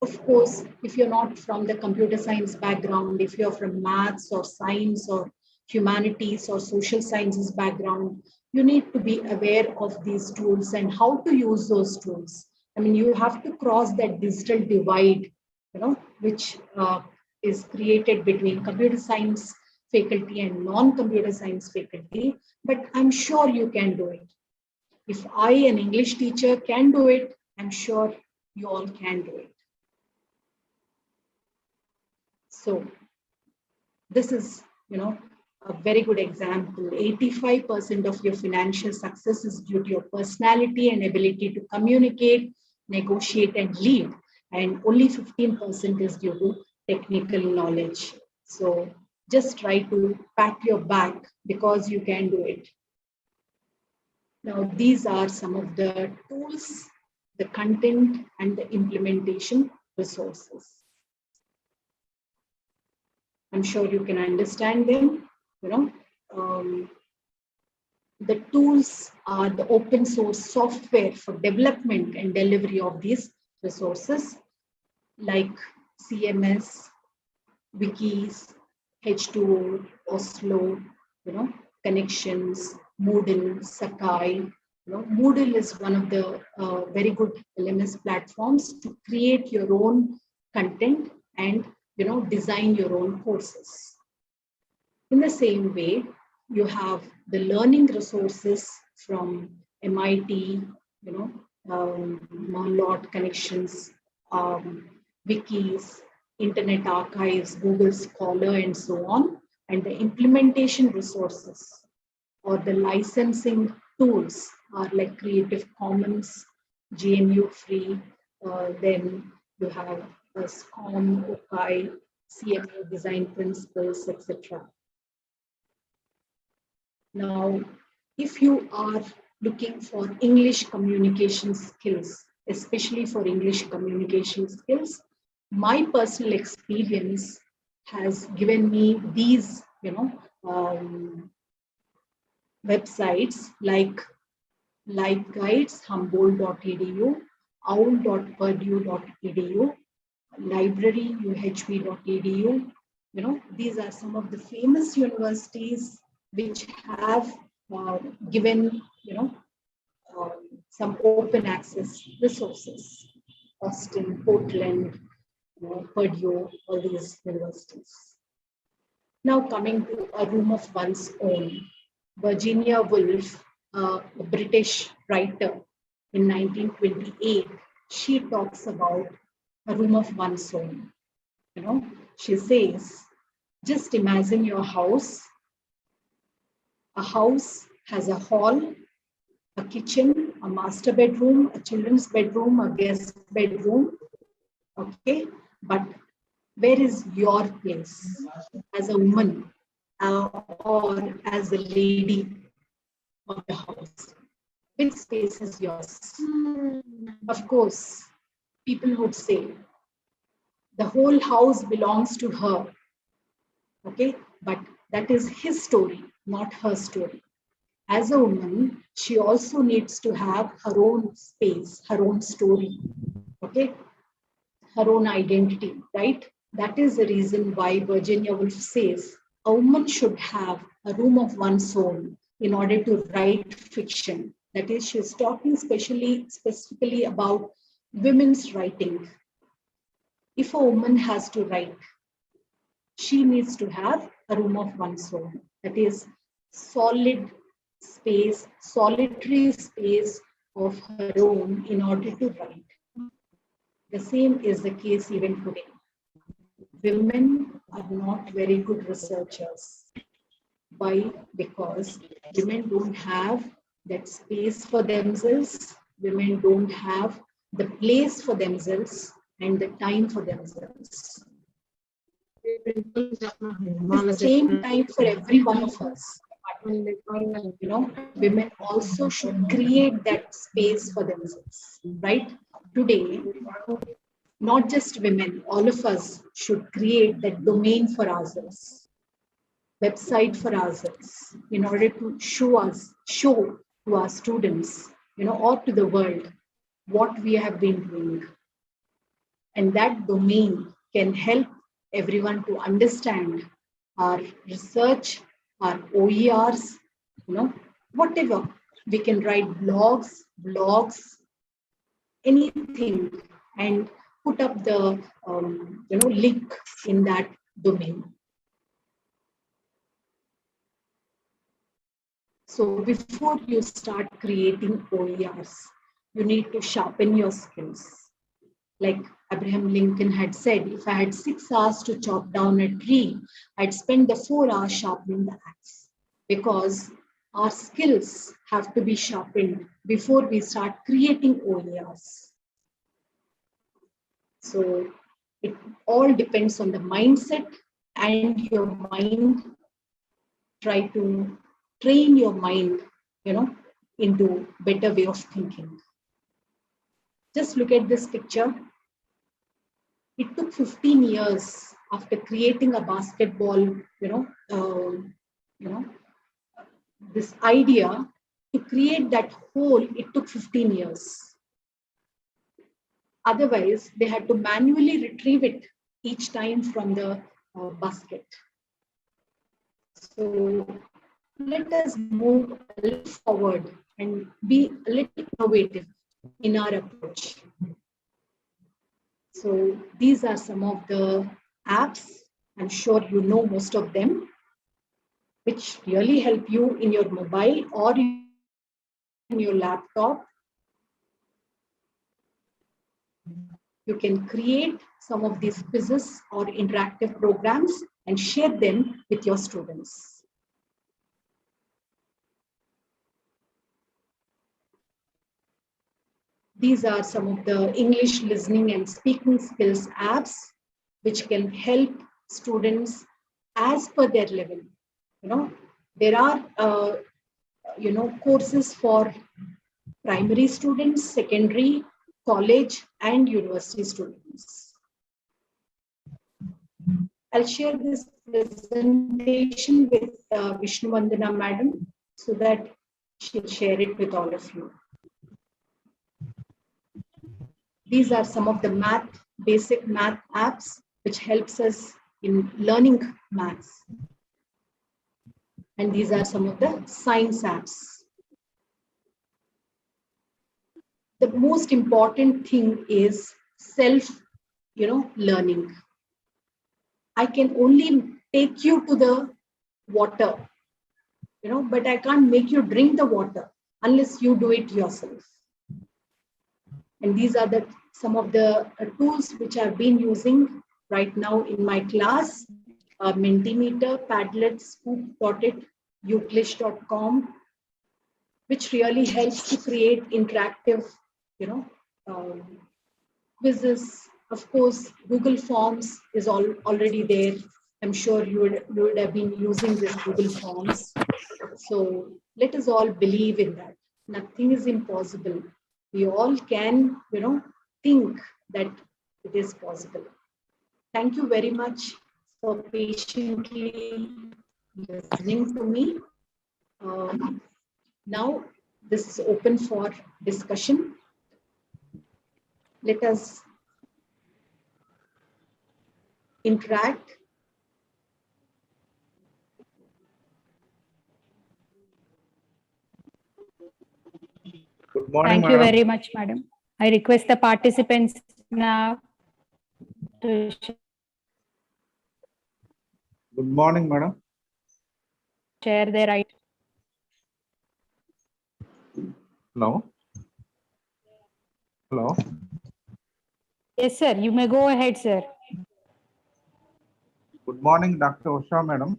[SPEAKER 2] Of course, if you're not from the computer science background, if you're from maths or science or humanities or social sciences background, you need to be aware of these tools and how to use those tools. I mean, you have to cross that digital divide, which is created between computer science faculty and non-computer science faculty, but I'm sure you can do it. If I, an English teacher, can do it, I'm sure you all can do it. So this is, a very good example. 85% of your financial success is due to your personality and ability to communicate, negotiate, and lead. And only 15% is due to technical knowledge. So just try to pat your back because you can do it. Now, these are some of the tools, the content, and the implementation resources. I'm sure you can understand them. The tools are the open source software for development and delivery of these resources, like CMS, wikis, H2O, Oslo, connections, Moodle, Sakai. Moodle is one of the very good LMS platforms to create your own content and design your own courses. In the same way, you have the learning resources from MIT, Marlot connections, wikis, Internet Archives, Google Scholar, and so on, and the implementation resources. or the licensing tools are like Creative Commons, GNU free, then you have SCOM, OKI, CMU design principles, etc. Now, if you are looking for English communication skills, especially for English communication skills, my personal experience has given me these, websites like guides, humboldt.edu, owl.purdue.edu, library, uhb.edu. These are some of the famous universities which have given, some open access resources. Austin, Portland, Purdue, all these universities. Now coming to a room of one's own. Virginia Woolf, a British writer in 1928, she talks about a room of one's own. She says, just imagine your house. A house has a hall, a kitchen, a master bedroom, a children's bedroom, a guest bedroom. Okay, but where is your place as a woman or as a lady of the house? Which space is yours? Of course, people would say the whole house belongs to her. Okay, but that is his story, not her story. As a woman, she also needs to have her own space, her own story, okay, her own identity, right? That is the reason why Virginia Woolf says a woman should have a room of one's own in order to write fiction. That is, she's talking specifically about women's writing. If a woman has to write, she needs to have a room of one's own. That is, solid space, solitary space of her own in order to write. The same is the case even today. Women are not very good researchers. Why? Because women don't have that space for themselves. Women don't have the place for themselves and the time for themselves. The same time for every one of us. Women also should create that space for themselves, right? Today, not just women, all of us should create that domain for ourselves, website for ourselves, in order to show to our students, or to the world what we have been doing. And that domain can help everyone to understand our research, our OERs, whatever. We can write blogs, anything, and put up the link in that domain. So before you start creating OERs, you need to sharpen your skills. Like Abraham Lincoln had said, if I had 6 hours to chop down a tree, I'd spend the 4 hours sharpening the axe. Because our skills have to be sharpened before we start creating OERs. So it all depends on the mindset and your mind. Try to train your mind, into better way of thinking. Just look at this picture. It took 15 years after creating a basketball, this idea to create that hole. It took 15 years. Otherwise, they had to manually retrieve it each time from the basket. So let us move a little forward and be a little innovative in our approach. So these are some of the apps. I'm sure you know most of them, which really help you in your mobile or in your laptop. You can create some of these quizzes or interactive programs and share them with your students. These are some of the English listening and speaking skills apps which can help students as per their level. There are courses for primary students, secondary, college, and university students. I'll share this presentation with Vishnu Vandana Madam so that she'll share it with all of you. These are some of the basic math apps which helps us in learning maths. And these are some of the science apps. The most important thing is learning. I can only take you to the water, but I can't make you drink the water unless you do it yourself. And these are some of the tools which I've been using right now in my class: Mentimeter, Padlet, Scoop.it, Uclish.com, which really helps to create interactive, quizzes. Of course, Google Forms is already there. I'm sure you would have been using this Google Forms. So let us all believe in that. Nothing is impossible. We all can, think that it is possible. Thank you very much for patiently listening to me. Now, this is open for discussion. Let us interact.
[SPEAKER 3] Good morning,
[SPEAKER 1] Thank
[SPEAKER 3] madam.
[SPEAKER 1] you very much, madam. I request the participants now to
[SPEAKER 3] Good morning, madam.
[SPEAKER 1] share their right.
[SPEAKER 3] Hello. Hello.
[SPEAKER 1] Yes, sir. You may go ahead, sir.
[SPEAKER 3] Good morning, Dr. Usha, madam.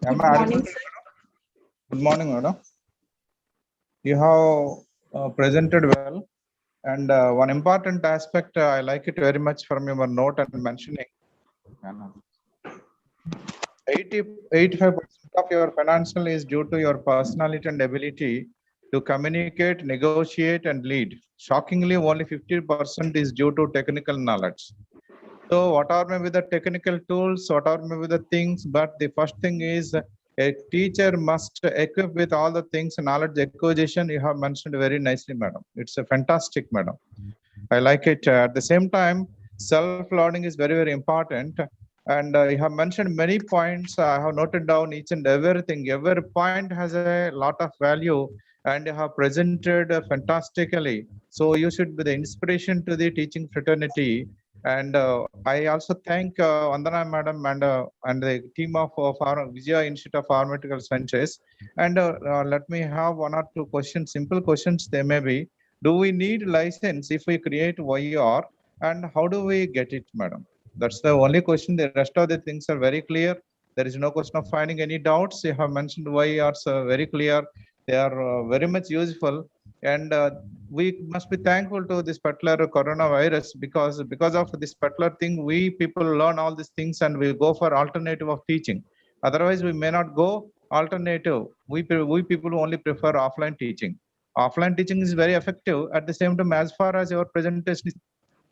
[SPEAKER 2] Good morning, sir.
[SPEAKER 3] Good morning, madam. You have presented well, and one important aspect I like it very much from your note and mentioning. 85% of your financial is due to your personality and ability to communicate, negotiate, and lead. Shockingly, only 50% is due to technical knowledge. So what are maybe the technical tools, what are maybe the things, but the first thing is a teacher must equip with all the things, knowledge acquisition you have mentioned very nicely, madam. It's a fantastic, madam. I like it. At the same time, self-learning is very, very important. And you have mentioned many points. I have noted down each and everything. Every point has a lot of value and you have presented fantastically. So you should be the inspiration to the teaching fraternity. And I also thank Vandana madam and the team of Vijaya Institute of Pharmaceutical Sciences. And let me have one or two questions, simple questions they may be. Do we need license if we create OER, and how do we get it, madam? That's the only question. The rest of the things are very clear. There is no question of finding any doubts. You have mentioned OERs very clear. They are very much useful. And we must be thankful to this particular coronavirus because of this particular thing, we people learn all these things and we go for alternative of teaching. Otherwise, we may not go alternative. We people only prefer offline teaching. Offline teaching is very effective. At the same time, as far as your presentation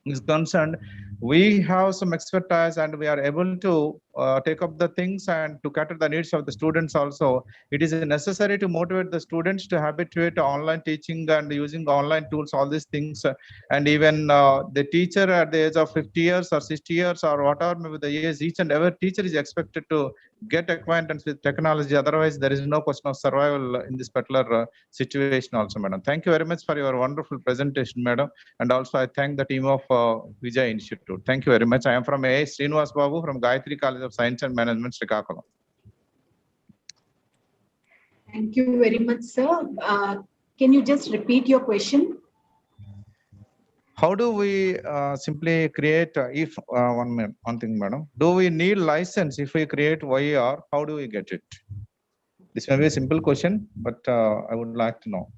[SPEAKER 3] is concerned, we have some expertise and we are able to take up the things and to cater the needs of the students also. It is necessary to motivate the students to habituate online teaching and using online tools, all these things. And even the teacher at the age of 50 years or 60 years or whatever maybe the years, each and every teacher is expected to get acquaintance with technology. Otherwise, there is no question of survival in this particular situation also, madam. Thank you very much for your wonderful presentation, madam. And also I thank the team of Vijay Institute. Thank you very much. I am from A. Srinivas Babu from Gayatri College of Science and Management, Srikakulam.
[SPEAKER 2] Thank you very much, sir. Can you just repeat your question?
[SPEAKER 3] How do we simply create, one thing, madam, do we need license if we create OER? How do we get it? This may be a simple question, but I would like to know.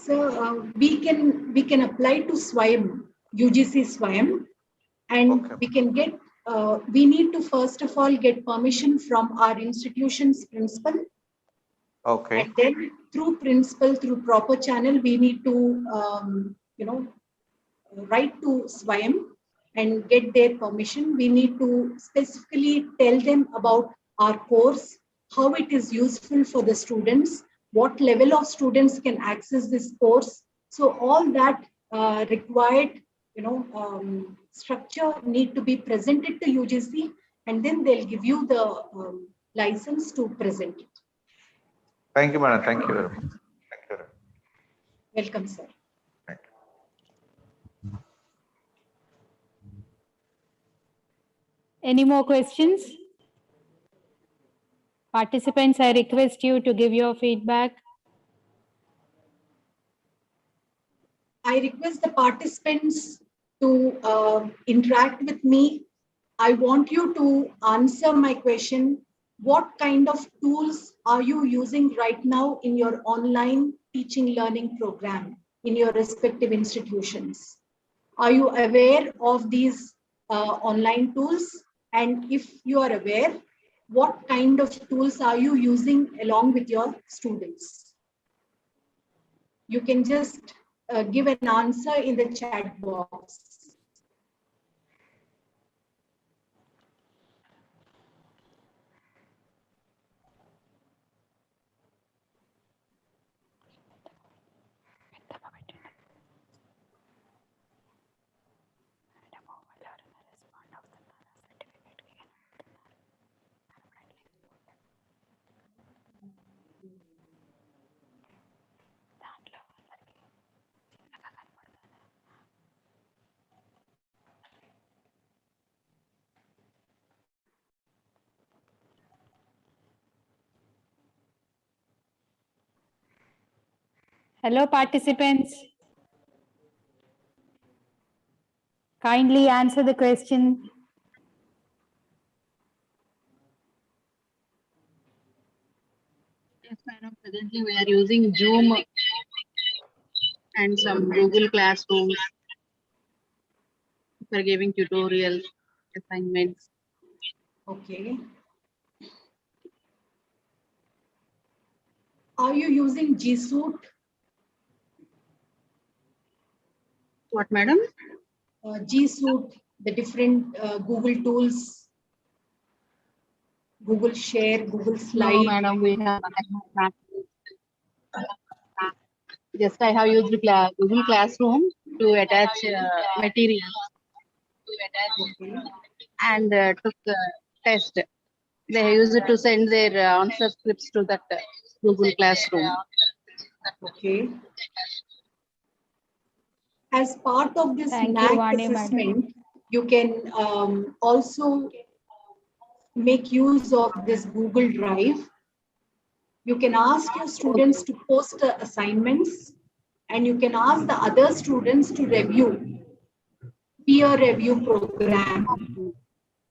[SPEAKER 2] So we can apply to SWAYAM, UGC SWAYAM, and
[SPEAKER 3] Okay.
[SPEAKER 2] we can get. We need to first of all get permission from our institution's principal,
[SPEAKER 3] Okay.
[SPEAKER 2] and then through principal, through proper channel, we need to write to SWAYAM and get their permission. We need to specifically tell them about our course, how it is useful for the students, what level of students can access this course. So all that required, structure need to be presented to UGC, and then they'll give you the license to present it.
[SPEAKER 3] Thank you, madam. Thank you very much. Thank you.
[SPEAKER 2] Welcome, sir.
[SPEAKER 3] Thank you.
[SPEAKER 1] Any more questions? Participants, I request you to give your feedback.
[SPEAKER 2] I request the participants to interact with me. I want you to answer my question. What kind of tools are you using right now in your online teaching learning program in your respective institutions? Are you aware of these online tools? And if you are aware, what kind of tools are you using along with your students? You can just give an answer in the chat box.
[SPEAKER 1] Hello, participants. Kindly answer the question.
[SPEAKER 4] Yes, madam. Presently, we are using Zoom and some Google Classrooms for giving tutorials, assignments.
[SPEAKER 2] Okay. Are you using G Suite?
[SPEAKER 4] What, madam?
[SPEAKER 2] G Suite, the different Google tools, Google Share, Google Slide.
[SPEAKER 4] No, madam. We have not. Just I have used Google Classroom to attach materials
[SPEAKER 2] Okay.
[SPEAKER 4] and took the test. They use it to send their answer scripts to that Google Classroom.
[SPEAKER 2] Okay. As part of this
[SPEAKER 1] Thank you,
[SPEAKER 2] NAC
[SPEAKER 1] Vani, madam.
[SPEAKER 2] assessment, you can also make use of this Google Drive. You can ask your students to post the assignments, and you can ask the other students to review, peer review program,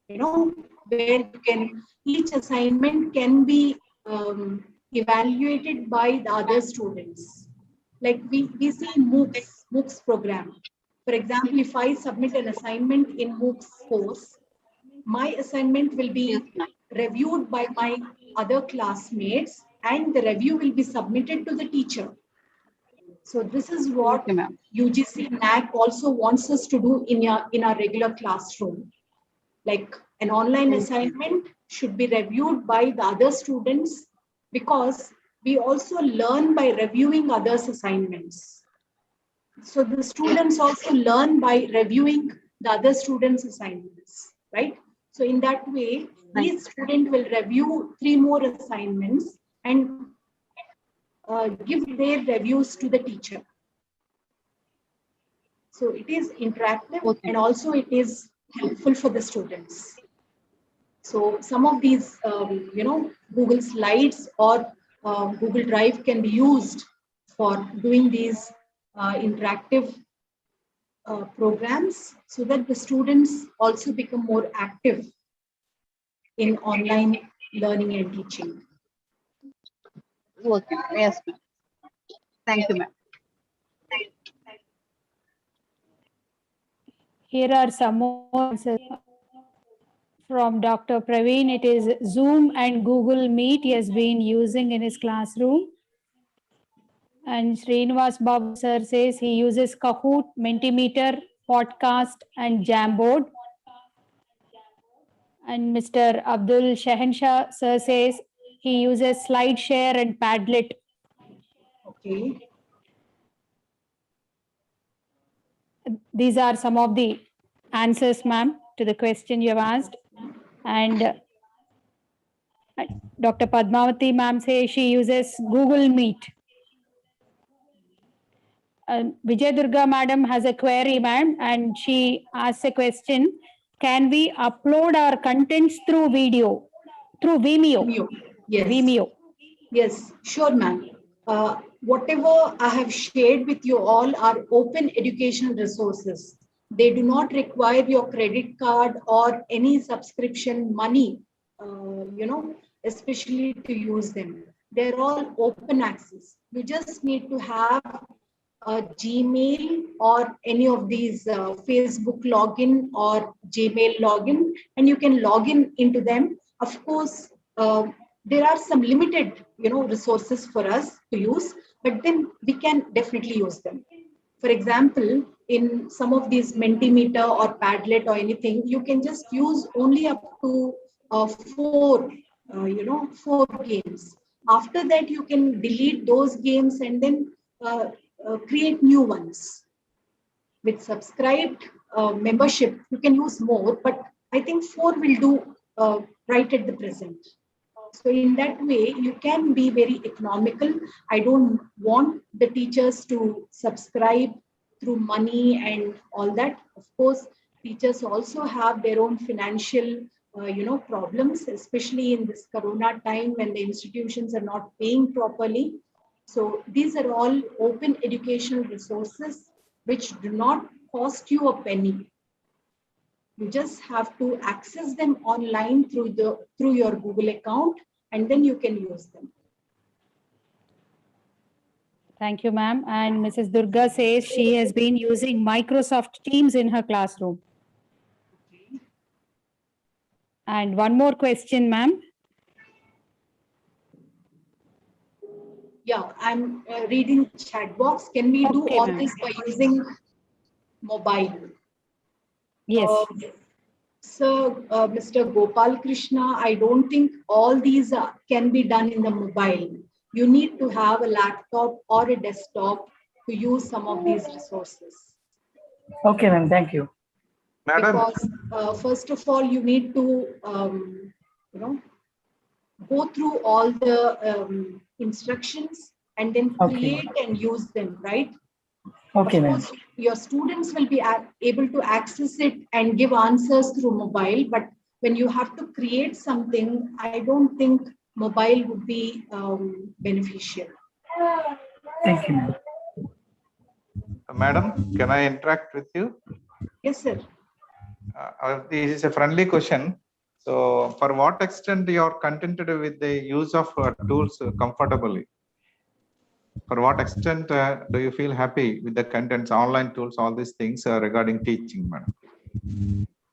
[SPEAKER 2] where you can, each assignment can be evaluated by the other students. Like we see MOOCs program. For example, if I submit an assignment in MOOCs course, my assignment will be reviewed by my other classmates, and the review will be submitted to the teacher. So this is what UGC NAC also wants us to do in our regular classroom. Like an online assignment should be reviewed by the other students, because we also learn by reviewing others' assignments. So the students also learn by reviewing the other students' assignments, right? So in that way, each student will review 3 more assignments and give their reviews to the teacher. So it is interactive and also it is helpful for the students. So some of these, Google Slides or Google Drive can be used for doing these interactive programs, so that the students also become more active in online learning and teaching.
[SPEAKER 4] Okay. Yes, ma'am. Thank you, ma'am.
[SPEAKER 1] Here are some more answers from Dr. Praveen. It is Zoom and Google Meet he has been using in his classroom. And Srinivas Babu sir says he uses Kahoot, Mentimeter, Podcast and Jamboard. And Mr. Abdul Shahenshah sir says he uses SlideShare and Padlet.
[SPEAKER 2] Okay.
[SPEAKER 1] These are some of the answers, ma'am, to the question you have asked. And Dr. Padmavati ma'am says she uses Google Meet. Vijay Durga madam has a query, ma'am, and she asks a question. Can we upload our contents through video, through Vimeo?
[SPEAKER 2] Vimeo. Yes.
[SPEAKER 1] Vimeo.
[SPEAKER 2] Yes, sure, ma'am. Whatever I have shared with you all are open educational resources. They do not require your credit card or any subscription money, especially to use them. They're all open access. You just need to have a Gmail or any of these Facebook login or Gmail login, and you can log in into them. Of course, there are some limited, resources for us to use, but then we can definitely use them. For example, in some of these Mentimeter or Padlet or anything, you can just use only up to four games. After that, you can delete those games and then create new ones. With subscribed membership, you can use more, but I think four will do right at the present. So in that way, you can be very economical. I don't want the teachers to subscribe through money and all that. Of course, teachers also have their own financial, problems, especially in this Corona time when the institutions are not paying properly. So these are all open educational resources which do not cost you a penny. You just have to access them online through your Google account, and then you can use them.
[SPEAKER 1] Thank you, ma'am. And Mrs. Durga says she has been using Microsoft Teams in her classroom. And one more question, ma'am.
[SPEAKER 2] Yeah, I'm reading chat box. Can we do all this by using mobile?
[SPEAKER 1] Yes.
[SPEAKER 2] So, Mr. Gopal Krishna, I don't think all these can be done in the mobile. You need to have a laptop or a desktop to use some of these resources.
[SPEAKER 5] Okay, ma'am. Thank you.
[SPEAKER 3] Madam.
[SPEAKER 2] Because first of all, you need to, go through all the instructions and then create and use them, right?
[SPEAKER 5] Okay,
[SPEAKER 2] of
[SPEAKER 5] ma'am.
[SPEAKER 2] course, your students will be able to access it and give answers through mobile, but when you have to create something, I don't think mobile would be beneficial.
[SPEAKER 5] Thank you, ma'am.
[SPEAKER 3] Madam, can I interact with you?
[SPEAKER 2] Yes, sir.
[SPEAKER 3] This is a friendly question. So, for what extent you are contented with the use of tools comfortably? For what extent do you feel happy with the contents, online tools, all these things regarding teaching, madam?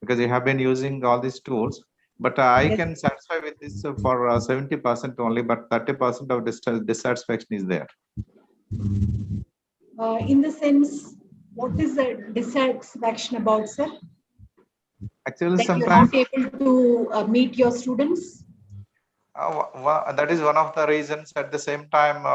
[SPEAKER 3] Because you have been using all these tools, but I can satisfy with this for 70% only, but 30% of dissatisfaction is there.
[SPEAKER 2] In the sense, what is the dissatisfaction about, sir?
[SPEAKER 3] Actually,
[SPEAKER 2] that
[SPEAKER 3] sometimes
[SPEAKER 2] you're not able to meet your students?
[SPEAKER 3] That is one of the reasons. At the same time,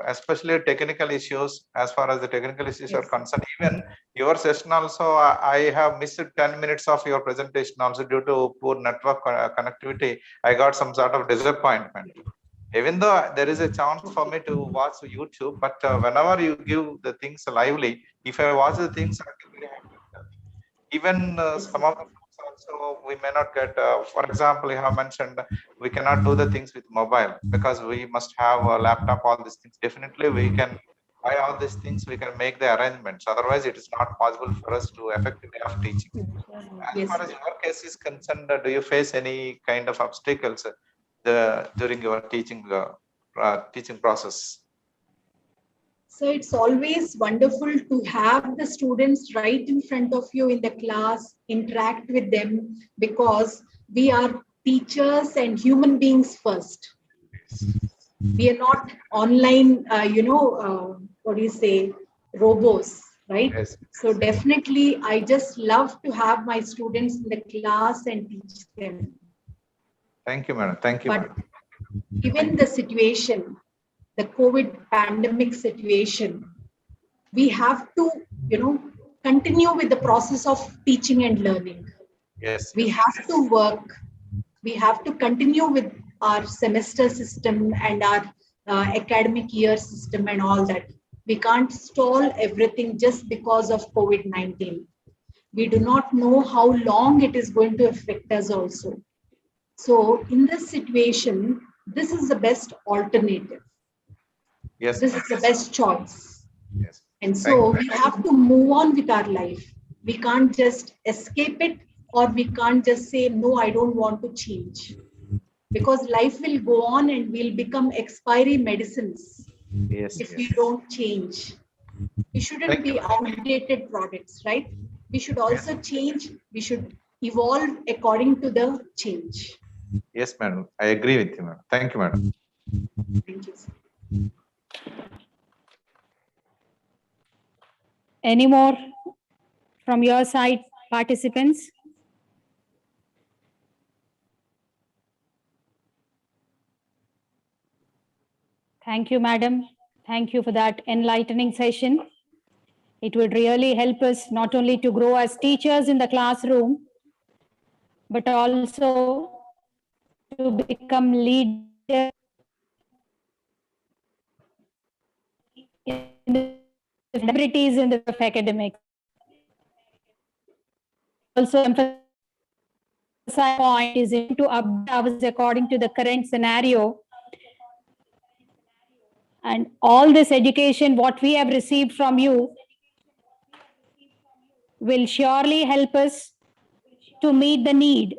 [SPEAKER 3] especially technical issues, as far as the technical issues are concerned, even your session also, I have missed 10 minutes of your presentation also due to poor network connectivity. I got some sort of disappointment. Even though there is a chance for me to watch YouTube, but whenever you give the things lively, if I watch the things, I will be happy with that. Even some of the also we may not get, for example, you have mentioned we cannot do the things with mobile because we must have a laptop, all these things. Definitely we can buy all these things, we can make the arrangements. Otherwise it is not possible for us to effectively have teaching. As far as your case is concerned, do you face any kind of obstacles during your teaching process?
[SPEAKER 2] So it's always wonderful to have the students right in front of you in the class, interact with them, because we are teachers and human beings first. We are not online, what do you say, robots, right?
[SPEAKER 3] Yes.
[SPEAKER 2] So definitely, I just love to have my students in the class and teach them.
[SPEAKER 3] Thank you, madam. Thank you,
[SPEAKER 2] But
[SPEAKER 3] madam.
[SPEAKER 2] given the situation, the COVID pandemic situation, we have to, continue with the process of teaching and learning.
[SPEAKER 3] Yes.
[SPEAKER 2] We have to work. We have to continue with our semester system and our academic year system and all that. We can't stall everything just because of COVID-19. We do not know how long it is going to affect us also. So in this situation, this is the best alternative.
[SPEAKER 3] Yes.
[SPEAKER 2] This is the best choice.
[SPEAKER 3] Yes.
[SPEAKER 2] And so we have to move on with our life. We can't just escape it, or we can't just say, no, I don't want to change. Because life will go on and we'll become expiry medicines
[SPEAKER 3] Yes.
[SPEAKER 2] if we don't change. We shouldn't be outdated products, right? We should also change. We should evolve according to the change.
[SPEAKER 3] Yes, madam. I agree with you, madam. Thank you, madam.
[SPEAKER 2] Thank you.
[SPEAKER 1] Any more from your side, participants? Thank you, madam. Thank you for that enlightening session. It would really help us not only to grow as teachers in the classroom, but also to become leaders in the celebrities in the academics. Also emphasize point is to update ourselves according to the current scenario. And all this education, what we have received from you, will surely help us to meet the need